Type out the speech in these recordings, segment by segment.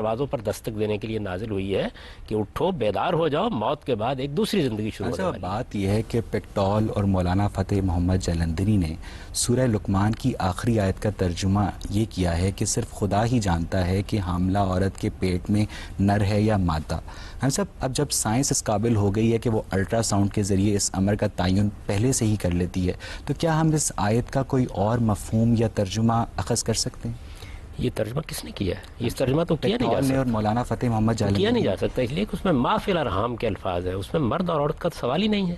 دروازوں پر دستک دینے کے لیے نازل ہوئی ہے کہ اٹھو، بیدار ہو جاؤ، موت کے بعد ایک دوسری زندگی شروع ہونے والی ہے۔ بات یہ ہے کہ پیکٹول اور مولانا فتح محمد جلندری نے سورہ لقمان کی آخری آیت کا ترجمہ یہ کیا ہے کہ صرف خدا ہی جانتا ہے کہ حاملہ عورت کے پیٹ میں نر ہے یا مادہ۔ ہم سب اب جب سائنس اس قابل ہو گئی ہے کہ وہ الٹرا ساؤنڈ کے ذریعے اس امر کا تعین پہلے سے ہی کر لیتی ہے، تو کیا ہم اس آیت کا کوئی اور مفہوم یا ترجمہ اخذ کر سکتے ہیں؟ یہ ترجمہ کس نے کیا ہے؟ یہ ترجمہ تو کیا نہیں جا پیکٹول نے اور سکتا، مولانا فتح محمد کیا جلندری نہیں جا سکتا، اس لیے کہ اس میں ما فی الارحام کے الفاظ ہیں، اس میں مرد اور عورت کا سوال ہی نہیں ہے۔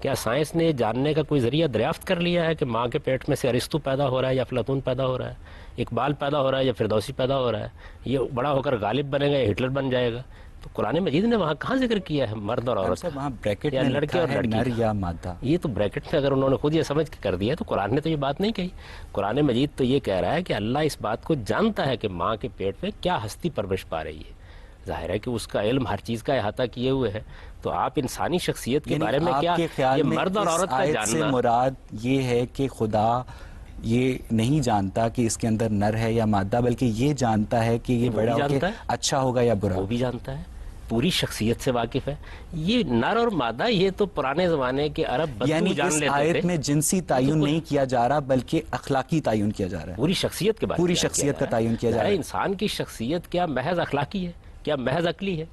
کیا سائنس نے جاننے کا کوئی ذریعہ دریافت کر لیا ہے کہ ماں کے پیٹ میں سے ارسطو پیدا ہو رہا ہے یا افلاطون پیدا ہو رہا ہے، اقبال پیدا ہو رہا ہے یا فردوسی پیدا ہو رہا ہے، یہ بڑا ہو کر غالب بنے گا یا ہٹلر بن جائے گا؟ تو قرآن مجید نے وہاں کہاں ذکر کیا ہے مرد اور عورت کا؟ وہاں بریکٹ یا میں لڑکے لکھا اور ہے لڑکی نر کا؟ یا مادہ۔ یہ تو بریکٹ میں اگر انہوں نے خود یہ سمجھ کے کر دیا تو قرآن نے تو یہ بات نہیں کہی۔ قرآن مجید تو یہ کہہ رہا ہے کہ اللہ اس بات کو جانتا ہے کہ ماں کے پیٹ میں کیا ہستی پرورش پا رہی ہے، ظاہر ہے کہ اس کا علم ہر چیز کا احاطہ کیے ہوئے ہے۔ تو آپ انسانی شخصیت کے بارے میں کیا یہ مرد اور عورت کا جاننا؟ مراد یہ ہے کہ خدا یہ نہیں جانتا کہ اس کے اندر نر ہے یا مادہ، بلکہ یہ جانتا ہے کہ یہ بڑا ہو کے اچھا ہوگا یا برا۔ وہ بھی جانتا ہے، پوری شخصیت سے واقف ہے۔ یہ نر اور مادہ یہ تو پرانے زمانے کے عرب بدو یعنی جان اس لیتے آیت تھے۔ میں جنسی تعین نہیں کیا جا رہا بلکہ اخلاقی تعین کیا جا رہا ہے، پوری شخصیت کے بارے میں پوری شخصیت کا تعین کیا جا رہا ہے۔ انسان کی شخصیت کیا محض اخلاقی ہے، کیا محض عقلی ہے؟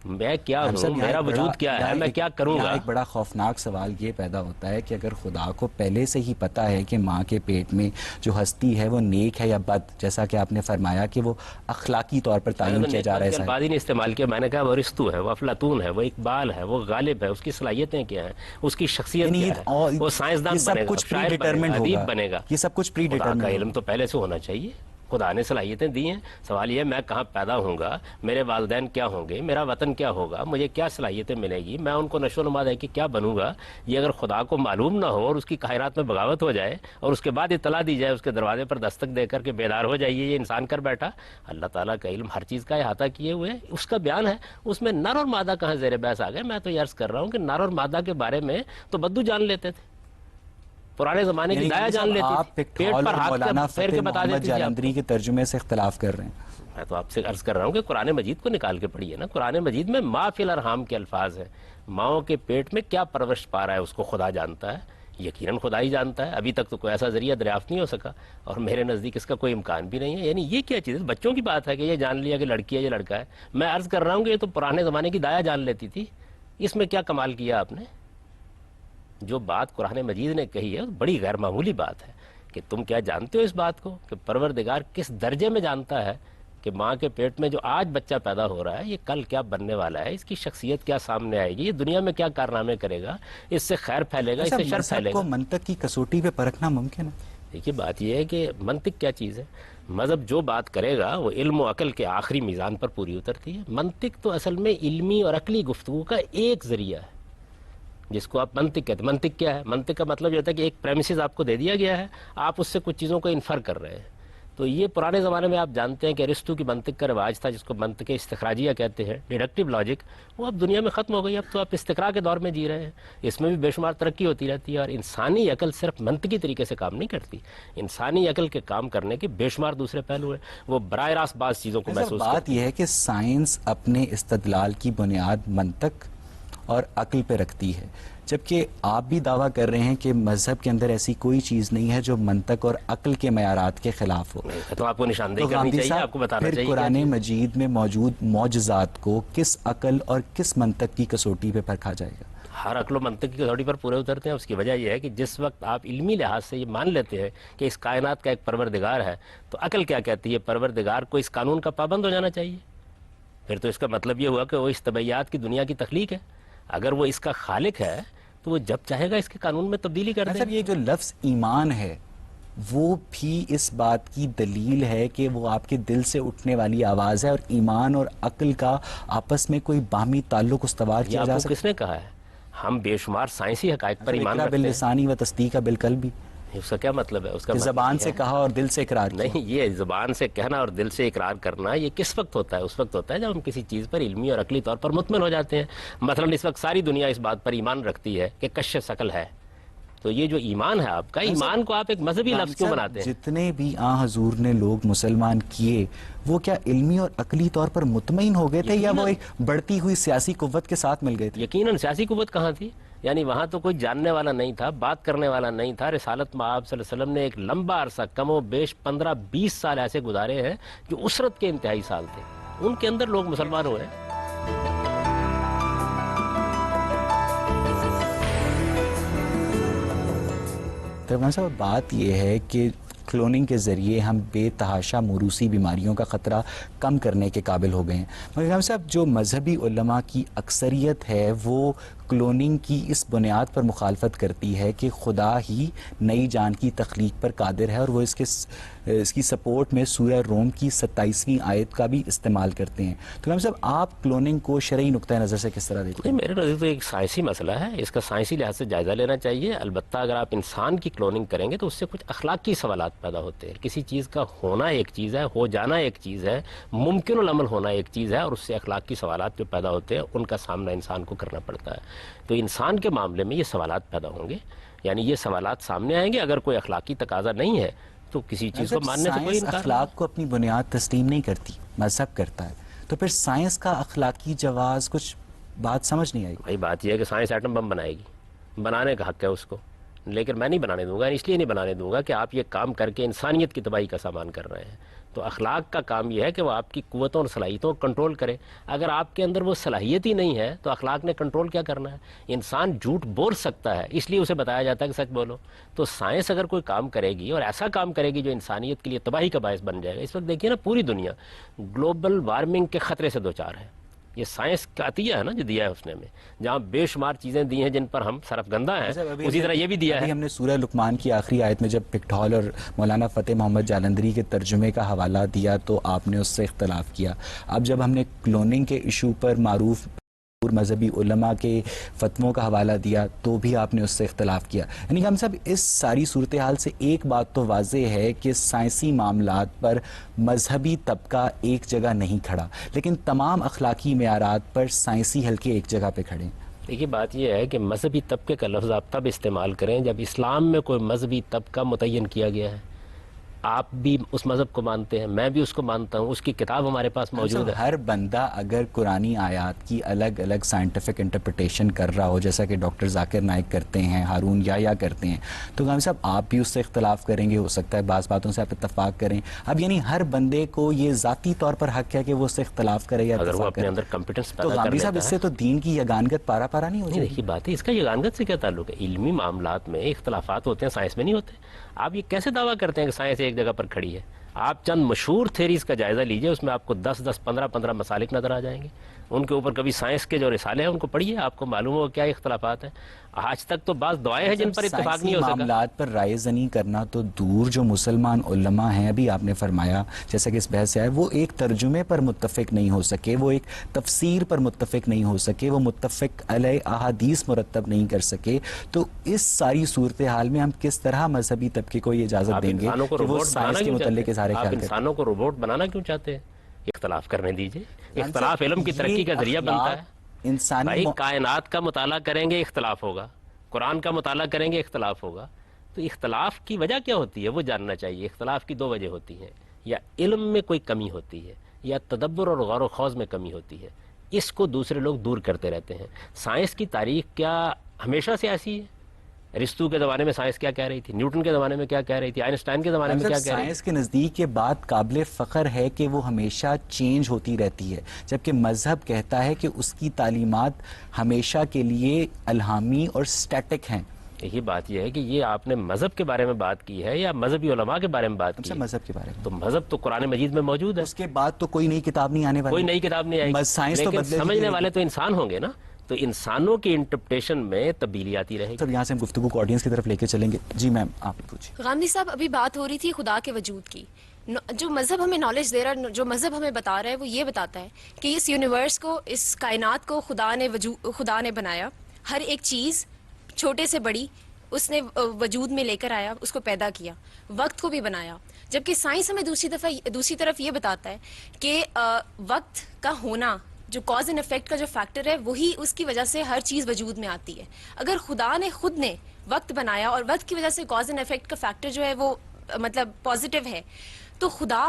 میں کیا ہم ہوں، سب میرا وجود کیا ہے، میں کیا کروں گا؟ ایک بڑا خوفناک سوال یہ پیدا ہوتا ہے کہ اگر خدا کو پہلے سے ہی پتا ہے کہ ماں کے پیٹ میں جو ہستی ہے وہ نیک ہے یا بد، جیسا کہ آپ نے فرمایا کہ وہ اخلاقی طور پر تعین کیا جا رہا ہے، بعد ہی نے استعمال کیا، میں نے کہا وہ ارسطو ہے، وہ افلاطون ہے، وہ اقبال ہے، وہ غالب ہے، اس کی صلاحیتیں کیا ہیں، اس کی شخصیت کیا ہے، وہ سائنسدان بنے گا، شاعر بنے گا، ادیب بنے گا۔ یہ سب کچھ پری خدا کا ڈیٹرمنٹ علم تو پہلے سے ہونا چاہیے، خدا نے صلاحیتیں دی ہیں۔ سوال یہ ہے میں کہاں پیدا ہوں گا، میرے والدین کیا ہوں گے، میرا وطن کیا ہوگا، مجھے کیا صلاحیتیں ملے گی، میں ان کو نشو و نما دے کہ کیا بنوں گا۔ یہ اگر خدا کو معلوم نہ ہو اور اس کی کائنات میں بغاوت ہو جائے اور اس کے بعد اطلاع دی جائے، اس کے دروازے پر دستک دے کر کے بیدار ہو جائیے، یہ انسان کر بیٹھا۔ اللہ تعالیٰ کا علم ہر چیز کا احاطہ کیے ہوئے اس کا بیان ہے، اس میں نر اور مادہ کہاں زیر بحث آ گئے؟ میں تو یہ عرض کر رہا ہوں کہ نر اور مادہ کے بارے میں تو بدو جان لیتے تھے، پرانے زمانے کی دایا جان لیتی آپ تھی، پیٹ پیکٹول پر اور ہاتھ مولانا پھیر کے فتح بتا محمد دیتی تھی آپ کو۔ جلندری کے ترجمے سے اختلاف کر رہے ہیں۔ میں تو آپ سے عرض کر رہا ہوں کہ قرآن مجید کو نکال کے پڑھیے نا، قرآن مجید میں ما فی الارحام کے الفاظ ہیں، ماؤں کے پیٹ میں کیا پرورش پا رہا ہے اس کو خدا جانتا ہے، یقیناً خدا ہی جانتا ہے۔ ابھی تک تو کوئی ایسا ذریعہ دریافت نہیں ہو سکا اور میرے نزدیک اس کا کوئی امکان بھی نہیں ہے۔ یعنی یہ کیا چیز ہے؟ بچوں کی بات ہے کہ یہ جان لیا کہ لڑکی ہے یہ لڑکا ہے۔ میں عرض کر رہا ہوں کہ یہ تو پرانے زمانے کی دایا جان لیتی تھی، اس میں کیا کمال کیا آپ نے؟ جو بات قرآن مجید نے کہی ہے بڑی غیر معمولی بات ہے کہ تم کیا جانتے ہو اس بات کو کہ پروردگار کس درجے میں جانتا ہے کہ ماں کے پیٹ میں جو آج بچہ پیدا ہو رہا ہے یہ کل کیا بننے والا ہے، اس کی شخصیت کیا سامنے آئے گی، یہ دنیا میں کیا کارنامے کرے گا، اس سے خیر پھیلے گا، اس سے شر پھیلے کو گا۔ منطق کی کسوٹی پہ پرکھنا ممکن ہے؟ دیکھیے بات یہ ہے کہ منطق کیا چیز ہے، مذہب جو بات کرے گا وہ علم و عقل کے آخری میزان پر پوری اترتی ہے۔ منطق تو اصل میں علمی اور عقلی گفتگو کا ایک ذریعہ ہے جس کو آپ منطق کہتے ہیں۔ منطق کیا ہے؟ منطق کا مطلب یہ ہوتا ہے کہ ایک پریمیسز آپ کو دے دیا گیا ہے، آپ اس سے کچھ چیزوں کو انفر کر رہے ہیں۔ تو یہ پرانے زمانے میں آپ جانتے ہیں کہ ارسطو کی منطق کا رواج تھا جس کو منطق استخراجیہ کہتے ہیں، ڈیڈکٹیو لاجک، وہ اب دنیا میں ختم ہو گئی۔ اب تو آپ استقراء کے دور میں جی رہے ہیں، اس میں بھی بے شمار ترقی ہوتی رہتی ہے اور انسانی عقل صرف منطقی طریقے سے کام نہیں کرتی، انسانی عقل کے کام کرنے کے بے شمار دوسرے پہلو ہیں، وہ براہ راست بعض چیزوں کو محسوس بات کرتی یہ ہے کہ سائنس اپنے استدلال کی بنیاد منطق اور عقل پہ رکھتی ہے، جبکہ آپ بھی دعویٰ کر رہے ہیں کہ مذہب کے اندر ایسی کوئی چیز نہیں ہے جو منطق اور عقل کے معیارات کے خلاف ہو۔ تو آپ کو نشاندہی تو کرنی غامدی چاہیے، صاحب، آپ کو بتانا پھر چاہیے قرآن مجید میں موجود معجزات کو کس عقل اور کس منطق کی کسوٹی پہ پرکھا جائے گا؟ ہر عقل و منطق کی کسوٹی پر پورے اترتے ہیں۔ اس کی وجہ یہ ہے کہ جس وقت آپ علمی لحاظ سے یہ مان لیتے ہیں کہ اس کائنات کا ایک پروردگار ہے تو عقل کیا کہتی ہے؟ پروردگار کو اس قانون کا پابند ہو جانا چاہیے۔ پھر تو اس کا مطلب یہ ہوا کہ وہ اس طبیعیات کی دنیا کی تخلیق ہے، اگر وہ اس کا خالق ہے تو وہ جب چاہے گا اس کے قانون میں تبدیلی کر دے گا۔ یہ جو لفظ ایمان ہے وہ بھی اس بات کی دلیل ہے کہ وہ آپ کے دل سے اٹھنے والی آواز ہے، اور ایمان اور عقل کا آپس میں کوئی باہمی تعلق استوار یہ کیا آپ جا کو سکتا کس نے کہا ہے؟ ہم بے شمار سائنسی حقائق پر ایمان رکھتے ہیں۔ باللسانی و تصدیق بالقلبی، اس کا کیا مطلب ہے؟ اس کا زبان سے کہا اور دل سے اقرار کیا۔ نہیں، یہ زبان سے کہنا اور دل سے اقرار کرنا یہ کس وقت ہوتا ہے؟ اس وقت ہوتا ہے جب ہم کسی چیز پر علمی اور عقلی طور پر مطمئن ہو جاتے ہیں۔ مثلا اس وقت ساری دنیا اس بات پر ایمان رکھتی ہے کہ کشش عقل ہے، تو یہ جو ایمان ہے آپ کا، ایمان کو آپ ایک مذہبی لفظ کیوں بناتے ہیں؟ جتنے بھی حضور نے لوگ مسلمان کیے وہ کیا علمی اور عقلی طور پر مطمئن ہو گئے تھے یا وہ ایک بڑھتی ہوئی سیاسی قوت کے ساتھ مل گئے تھے؟ یقیناً سیاسی قوت کہاں تھی؟ یعنی وہاں تو کوئی جاننے والا نہیں تھا، بات کرنے والا نہیں تھا. رسالت میں آپ صلی اللہ علیہ وسلم نے ایک لمبا عرصہ کم و بیش 15-20 سال ایسے گزارے ہیں جو اسرت کے انتہائی سال تھے، ان کے اندر لوگ مسلمان ہوئے ہیں. ترجمان صاحب بات یہ ہے کہ کلوننگ کے ذریعے ہم بے تحاشا موروثی بیماریوں کا خطرہ کم کرنے کے قابل ہو گئے ہیں، مگر صاحب جو مذہبی علماء کی اکثریت ہے وہ کلوننگ کی اس بنیاد پر مخالفت کرتی ہے کہ خدا ہی نئی جان کی تخلیق پر قادر ہے، اور وہ اس کی سپورٹ میں سورہ روم کی 27ویں آیت کا بھی استعمال کرتے ہیں. تو صاحب آپ کلوننگ کو شرعی نقطہ نظر سے کس طرح دیکھتے ہیں؟ میرے نظر تو ایک سائنسی مسئلہ ہے، اس کا سائنسی لحاظ سے جائزہ لینا چاہیے. البتہ اگر آپ انسان کی کلوننگ کریں گے تو اس سے کچھ اخلاقی سوالات پیدا ہوتے ہیں. کسی چیز کا ہونا ایک چیز ہے، ہو جانا ایک چیز ہے، ممکن العمل ہونا ایک چیز ہے، اور اس سے اخلاقی سوالات جو پیدا ہوتے ہیں ان کا سامنا انسان کو کرنا پڑتا ہے. تو انسان کے معاملے میں یہ سوالات پیدا ہوں گے، یعنی یہ سوالات سامنے آئیں گے. اگر کوئی اخلاقی تقاضا نہیں ہے تو کسی چیز کو ماننے سے کوئی انکار نہیں. اخلاق کو اپنی بنیاد تسلیم نہیں کرتی، مذہب کرتا ہے، تو پھر سائنس کا اخلاقی جواز کچھ بات سمجھ نہیں آئی. بھائی بات یہ ہے کہ سائنس ایٹم بم بنائے گی، بنانے کا حق ہے اس کو، لیکن میں نہیں بنانے دوں گا. اس لیے نہیں بنانے دوں گا کہ آپ یہ کام کر کے انسانیت کی تباہی کا سامان کر رہے ہیں. تو اخلاق کا کام یہ ہے کہ وہ آپ کی قوتوں اور صلاحیتوں کو کنٹرول کرے. اگر آپ کے اندر وہ صلاحیت ہی نہیں ہے تو اخلاق نے کنٹرول کیا کرنا ہے؟ انسان جھوٹ بول سکتا ہے، اس لیے اسے بتایا جاتا ہے کہ سچ بولو. تو سائنس اگر کوئی کام کرے گی اور ایسا کام کرے گی جو انسانیت کے لیے تباہی کا باعث بن جائے گا. اس وقت دیکھیے نا پوری دنیا گلوبل وارمنگ کے خطرے سے دوچار ہے. یہ سائنس کا عطیہ ہے نا جو دیا ہے اس نے ہمیں، جہاں بے شمار چیزیں دی ہیں جن پر ہم سرفگندہ ہیں، اسی طرح یہ بھی دیا ہے. ہم نے سورہ لقمان کی آخری آیت میں جب پکٹھول اور مولانا فتح محمد جالندری کے ترجمے کا حوالہ دیا تو آپ نے اس سے اختلاف کیا. اب جب ہم نے کلوننگ کے ایشو پر معروف مذہبی علماء کے فتووں کا حوالہ دیا تو بھی آپ نے اس سے اختلاف کیا. یعنی کہ ہم سب اس ساری صورتحال سے ایک بات تو واضح ہے کہ سائنسی معاملات پر مذہبی طبقہ ایک جگہ نہیں کھڑا، لیکن تمام اخلاقی معیارات پر سائنسی حلقے ایک جگہ پہ کھڑے ہیں. دیکھیے بات یہ ہے کہ مذہبی طبقے کا لفظ آپ تب استعمال کریں جب اسلام میں کوئی مذہبی طبقہ متعین کیا گیا ہے. آپ بھی اس مذہب کو مانتے ہیں، میں بھی اس کو مانتا ہوں، اس کی کتاب ہمارے پاس موجود ہے. ہر بندہ اگر قرآنی آیات کی الگ الگ سائنٹیفک انٹرپریٹیشن کر رہا ہو، جیسا کہ ڈاکٹر ذاکر نائک کرتے ہیں، ہارون یا کرتے ہیں، تو غامی صاحب آپ بھی اس سے اختلاف کریں گے، ہو سکتا ہے بعض باتوں سے آپ اتفاق کریں. اب یعنی ہر بندے کو یہ ذاتی طور پر حق ہے کہ وہ اس سے اختلاف کرے یا اگر وہ اتفاق اپنے کرے. اندر کمپیٹنس تو پیدا کر غامی صاحب لیتا اس سے تو دین کی یگانگت پارا پارا نہیں ہو جائے. دیکھیے بات ہے، اس کا یگانگت سے کیا تعلق ہے؟ علمی معاملات میں اختلافات ہوتے ہیں، سائنس میں نہیں ہوتے. آپ یہ کیسے دعویٰ کرتے ہیں کہ سائنس ایک جگہ پر کھڑی ہے؟ آپ چند مشہور تھیریز کا جائزہ لیجئے، اس میں آپ کو 10 15 مسالک نظر آ جائیں گے. ان کے اوپر کبھی سائنس کے جو رسالے ہیں ان کو پڑھیے، آپ کو معلوم ہو کیا اختلافات ہیں. آج تک تو بعض دعائیں ہیں جن پر اتفاق نہیں ہو سکا. معاملات پر رائے زنی کرنا تو دور، جو مسلمان علماء ہیں ابھی آپ نے فرمایا جیسا کہ اس بحث سے آئے، وہ ایک ترجمے پر متفق نہیں ہو سکے، وہ ایک تفسیر پر متفق نہیں ہو سکے، وہ متفق علیہ احادیث مرتب نہیں کر سکے. تو اس ساری صورتحال میں ہم کس طرح مذہبی طبقے کو یہ اجازت دیں گے کہ وہ سائنس کے متعلق اظہار خیال کریں؟ آپ انسانوں کو روبوٹ بنانا کیوں چاہتے ہیں؟ اختلاف کرنے دیجئے. اختلاف علم کی ترقی کا ذریعہ بنتا ہے. بھائی کائنات کا مطالعہ کریں گے اختلاف ہوگا، قرآن کا مطالعہ کریں گے اختلاف ہوگا. تو اختلاف کی وجہ کیا ہوتی ہے وہ جاننا چاہیے. اختلاف کی 2 وجہ ہوتی ہیں، یا علم میں کوئی کمی ہوتی ہے یا تدبر اور غور و خوض میں کمی ہوتی ہے. اس کو دوسرے لوگ دور کرتے رہتے ہیں. سائنس کی تاریخ کیا ہمیشہ سے ایسی ہے؟ ارسطو کے زمانے میں سائنس کیا کہہ رہی تھی، نیوٹن کے زمانے میں کیا کہہ رہی تھی، آئنسٹائن کے زمانے میں کیا کہہ رہی تھی. سائنس کے نزدیک یہ بات قابل فخر ہے کہ وہ ہمیشہ چینج ہوتی رہتی ہے، جبکہ مذہب کہتا ہے کہ اس کی تعلیمات ہمیشہ کے لیے الہامی اور سٹیٹک ہیں. یہی بات یہ ہے کہ یہ آپ نے مذہب کے بارے میں بات کی ہے یا مذہبی علماء کے بارے میں بات کی ہے؟ مذہب کے بارے میں. تو مذہب تو قرآن مجید میں موجود ہے. اس کے بعد تو کوئی نئی کتاب نہیں آنے والی، کوئی نئی کتاب نہیں آئے گی، لیکن سمجھنے والے تو انسان ہوں گے نا. تو انسانوں کی انٹرپریٹیشن میں تبدیلی آتی رہے گی. سب یہاں سے ہم گفتگو کو آڈینس کی طرف لے کے چلیں گے. جی میم آپ پوچھیں. غامدی صاحب ابھی بات ہو رہی تھی خدا کے وجود کی. جو مذہب ہمیں نالج دے رہا ہے، جو مذہب ہمیں بتا رہا ہے، وہ یہ بتاتا ہے کہ اس یونیورس کو، اس کائنات کو خدا نے بنایا. ہر ایک چیز چھوٹے سے بڑی اس نے وجود میں لے کر آیا، اس کو پیدا کیا، وقت کو بھی بنایا. جبکہ سائنس ہمیں دوسری طرف یہ بتاتا ہے کہ وقت کا ہونا، جو کاز اینڈ افیکٹ کا جو فیکٹر ہے، وہی اس کی وجہ سے ہر چیز وجود میں آتی ہے. اگر خدا نے خود نے وقت بنایا اور وقت کی وجہ سے کاز اینڈ افیکٹ کا فیکٹر جو ہے وہ مطلب پازیٹیو ہے، تو خدا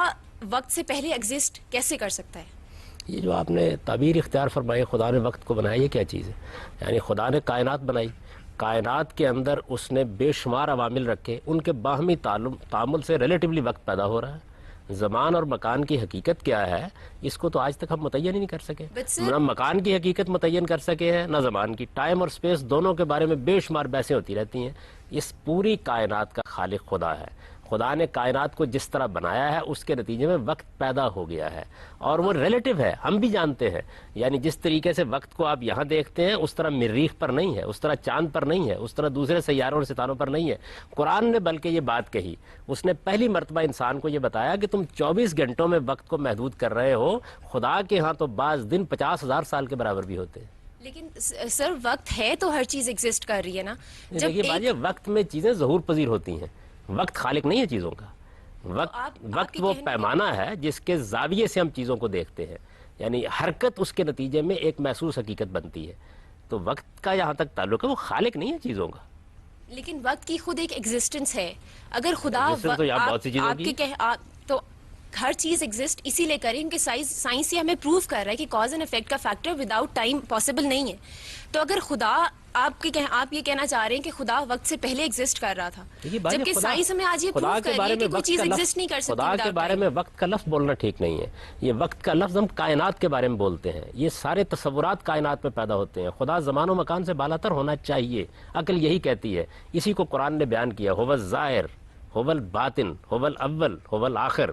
وقت سے پہلے ایگزسٹ کیسے کر سکتا ہے؟ یہ جو آپ نے تعبیر اختیار فرمائی خدا نے وقت کو بنایا، یہ کیا چیز ہے؟ یعنی خدا نے کائنات بنائی، کائنات کے اندر اس نے بے شمار عوامل رکھے، ان کے باہمی تعامل سے ریلیٹیولی وقت پیدا ہو رہا ہے۔ زمان اور مکان کی حقیقت کیا ہے اس کو تو آج تک ہم متعین ہی نہیں کر سکے، نہ مکان کی حقیقت متعین کر سکے ہیں نہ زمان کی۔ ٹائم اور سپیس دونوں کے بارے میں بے شمار بحثیں ہوتی رہتی ہیں۔ اس پوری کائنات کا خالق خدا ہے۔ خدا نے کائنات کو جس طرح بنایا ہے اس کے نتیجے میں وقت پیدا ہو گیا ہے، اور وہ ریلیٹیو ہے، ہم بھی جانتے ہیں۔ یعنی جس طریقے سے وقت کو آپ یہاں دیکھتے ہیں اس طرح مریخ پر نہیں ہے، اس طرح چاند پر نہیں ہے، اس طرح دوسرے سیاروں اور ستاروں پر نہیں ہے۔ قرآن نے بلکہ یہ بات کہی، اس نے پہلی مرتبہ انسان کو یہ بتایا کہ تم 24 گھنٹوں میں وقت کو محدود کر رہے ہو، خدا کے ہاں تو بعض دن 50,000 سال کے برابر بھی ہوتے ہیں۔ لیکن سر وقت ہے تو ہر چیز ایگزسٹ کر رہی ہے نا۔ دیکھیے بھائی، وقت میں چیزیں ظہور پذیر ہوتی ہیں، وقت خالق نہیں ہے چیزوں کا۔ وقت وہ پیمانہ ہے جس کے زاویے سے ہم چیزوں کو دیکھتے ہیں، یعنی حرکت اس کے نتیجے میں ایک محسوس حقیقت بنتی ہے۔ تو وقت کا یہاں تک تعلق ہے، وہ خالق نہیں ہے چیزوں کا۔ لیکن وقت کی خود ایک ایگزسٹنس ہے۔ اگر خدا تو یہاں بہت سی چیزوں کی تو ہر چیز ایگزسٹ اسی لیے کریں کہ سائنس یہ ہمیں پروف کر رہا ہے کہ کاز اینڈ افیکٹ کا فیکٹر وداؤٹ ٹائم پاسبل نہیں ہے۔ تو اگر خدا آپ یہ کہنا چاہ رہے ہیں کہ خدا وقت سے پہلے ایگزسٹ کر رہا تھا، جبکہ سائنس ہمیں آج یہ پروف کر رہی ہے کہ کوئی چیز ایگزسٹ نہیں کر سکتی۔ خدا کے بارے میں وقت کا لفظ بولنا ٹھیک نہیں ہے۔ یہ وقت کا لفظ ہم کائنات کے بارے میں بولتے ہیں، یہ سارے تصورات کائنات میں پیدا ہوتے ہیں۔ خدا زمان و مکان سے بالاتر ہونا چاہیے، عقل یہی کہتی ہے۔ اسی کو قرآن نے بیان کیا، هو الظاہر هو الباطن هو الاول هو الآخر۔